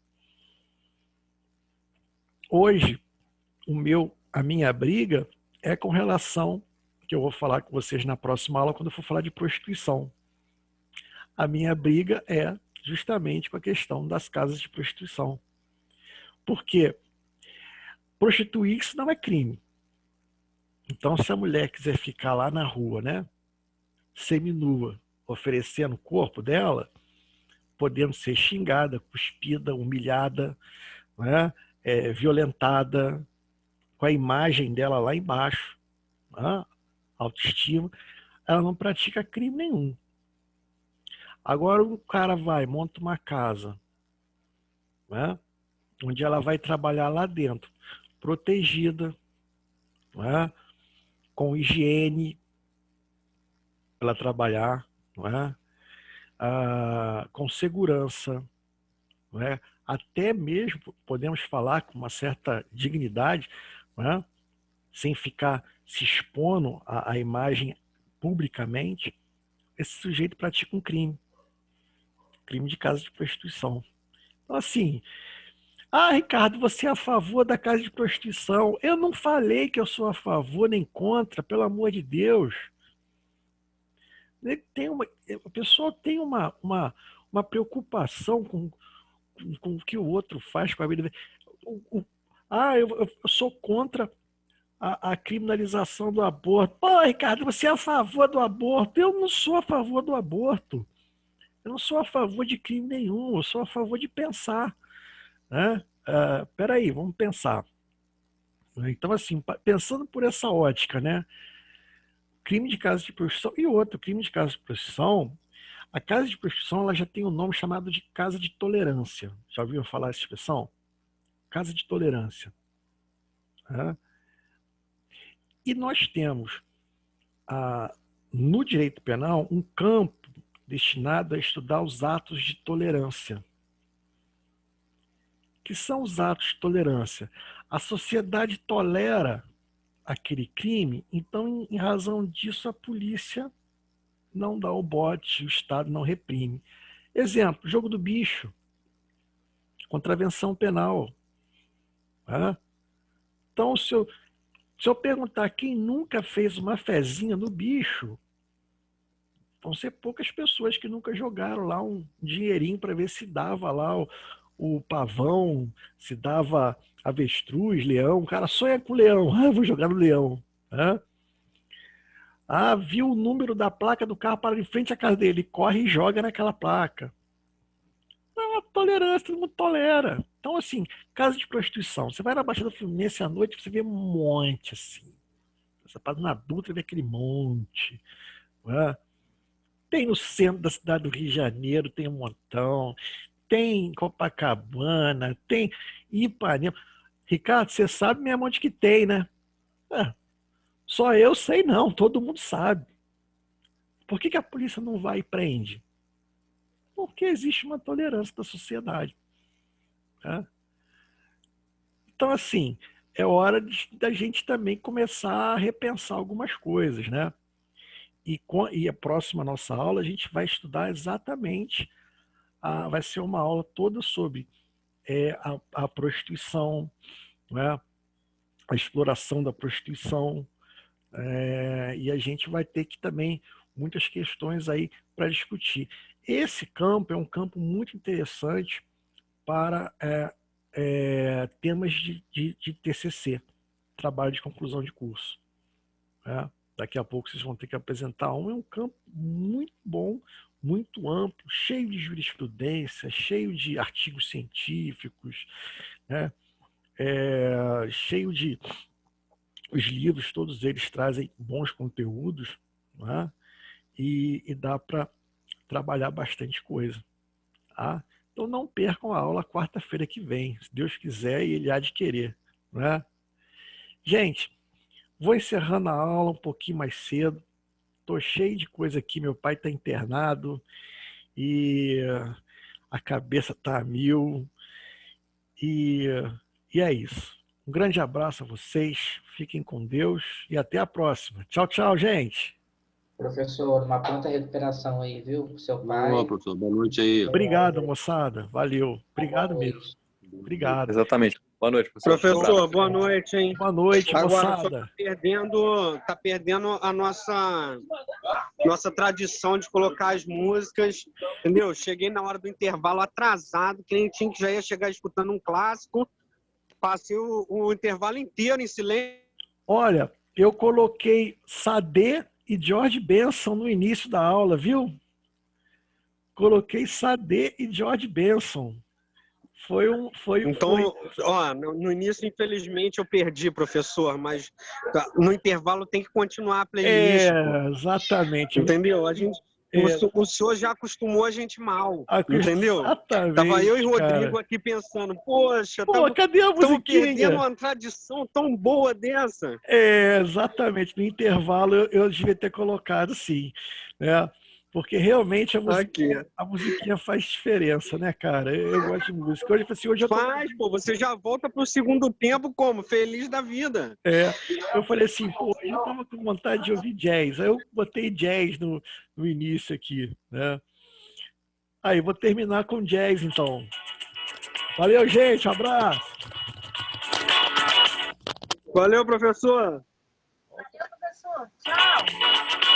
Hoje, a minha briga é com relação, que eu vou falar com vocês na próxima aula, quando eu for falar de prostituição. A minha briga é justamente com a questão das casas de prostituição. Porque prostituir-se não é crime. Então, se a mulher quiser ficar lá na rua, né, seminua, oferecendo o corpo dela, podendo ser xingada, cuspida, humilhada, né, violentada, com a imagem dela lá embaixo, né, autoestima, ela não pratica crime nenhum. Agora o cara monta uma casa, né, onde ela vai trabalhar lá dentro, protegida, né, com higiene para trabalhar, né, com segurança, né, até mesmo podemos falar com uma certa dignidade, né, sem ficar se expondo à imagem publicamente, esse sujeito pratica um crime de casa de prostituição. Então, assim, Ricardo, você é a favor da casa de prostituição. Eu não falei que eu sou a favor nem contra, pelo amor de Deus. O pessoal tem uma preocupação com o que o outro faz com a vida. Eu sou contra a criminalização do aborto. Pô, Ricardo, você é a favor do aborto. Eu não sou a favor do aborto. Eu não sou a favor de crime nenhum. Eu sou a favor de pensar. Né? Peraí, vamos pensar. Então, assim, pensando por essa ótica, né? Crime de casa de prostituição e outro crime de casa de prostituição. A casa de prostituição ela já tem um nome chamado de casa de tolerância. Já ouviram falar essa expressão? Casa de tolerância. Né? E nós temos no direito penal um campo destinado a estudar os atos de tolerância. O que são os atos de tolerância? A sociedade tolera aquele crime, então, em razão disso, a polícia não dá o bote, o Estado não reprime. Exemplo, jogo do bicho, contravenção penal. Tá? Então, se eu perguntar quem nunca fez uma fezinha no bicho, vão ser poucas pessoas que nunca jogaram lá um dinheirinho para ver se dava lá o pavão, se dava avestruz, leão. O cara sonha com leão. Ah, vou jogar no leão. Né? Ah, viu o número da placa do carro para em frente à casa dele. Corre e joga naquela placa. É uma tolerância, todo mundo tolera. Então, assim, casa de prostituição. Você vai na Baixada Fluminense à noite, você vê um monte, assim. Você passa na Dutra e vê aquele monte. Né? Tem no centro da cidade do Rio de Janeiro, tem um montão. Tem Copacabana, tem Ipanema. Ricardo, você sabe mesmo onde que tem, né? Só eu sei não, todo mundo sabe. Por que a polícia não vai e prende? Porque existe uma tolerância da sociedade. Tá? Então, assim, é hora da gente também começar a repensar algumas coisas, né? E a próxima nossa aula a gente vai estudar exatamente, vai ser uma aula toda sobre a prostituição, né? A exploração da prostituição, e a gente vai ter que também muitas questões aí para discutir. Esse campo é um campo muito interessante para temas de TCC, trabalho de conclusão de curso. Né? Daqui a pouco vocês vão ter que apresentar um. É um campo muito bom, muito amplo, cheio de jurisprudência, cheio de artigos científicos, né? Cheio de... Os livros, todos eles trazem bons conteúdos, né? E dá para trabalhar bastante coisa. Tá? Então não percam a aula quarta-feira que vem, se Deus quiser e Ele há de querer. Né? Gente, vou encerrando a aula um pouquinho mais cedo. Estou cheio de coisa aqui, meu pai está internado e a cabeça está a mil. E é isso. Um grande abraço a vocês, fiquem com Deus e até a próxima. Tchau, tchau, gente. Professor, uma pronta recuperação aí, viu? Pro seu pai. Boa, professor. Boa noite aí. Obrigado, moçada. Valeu. Obrigado mesmo. Obrigado. Exatamente. Boa noite, professor. Professor, boa noite, hein? Boa noite, Agora, moçada. tá perdendo a nossa tradição de colocar as músicas, entendeu? Cheguei na hora do intervalo atrasado, clientinho que já ia chegar escutando um clássico, passei o intervalo inteiro em silêncio. Olha, eu coloquei Sade e George Benson no início da aula, viu? Coloquei Sade e George Benson. Então, ó, no início, infelizmente, eu perdi, professor, mas no intervalo tem que continuar a playlist. Exatamente. Entendeu? O senhor já acostumou a gente mal, entendeu? Exatamente. Tava eu e Rodrigo aqui pensando, poxa, cadê a musiquinha? Estamos perdendo uma tradição tão boa dessa. Exatamente. No intervalo eu devia ter colocado sim, né? Porque realmente a musiquinha faz diferença, né, cara? Eu gosto de música. Hoje eu Faz, pô, você já volta pro segundo tempo como? Feliz da vida. Eu falei assim, pô, eu tava com vontade de ouvir jazz. Aí eu botei jazz no início aqui, né? Aí, vou terminar com jazz, então. Valeu, gente. Um abraço. Valeu, professor. Valeu, professor. Tchau.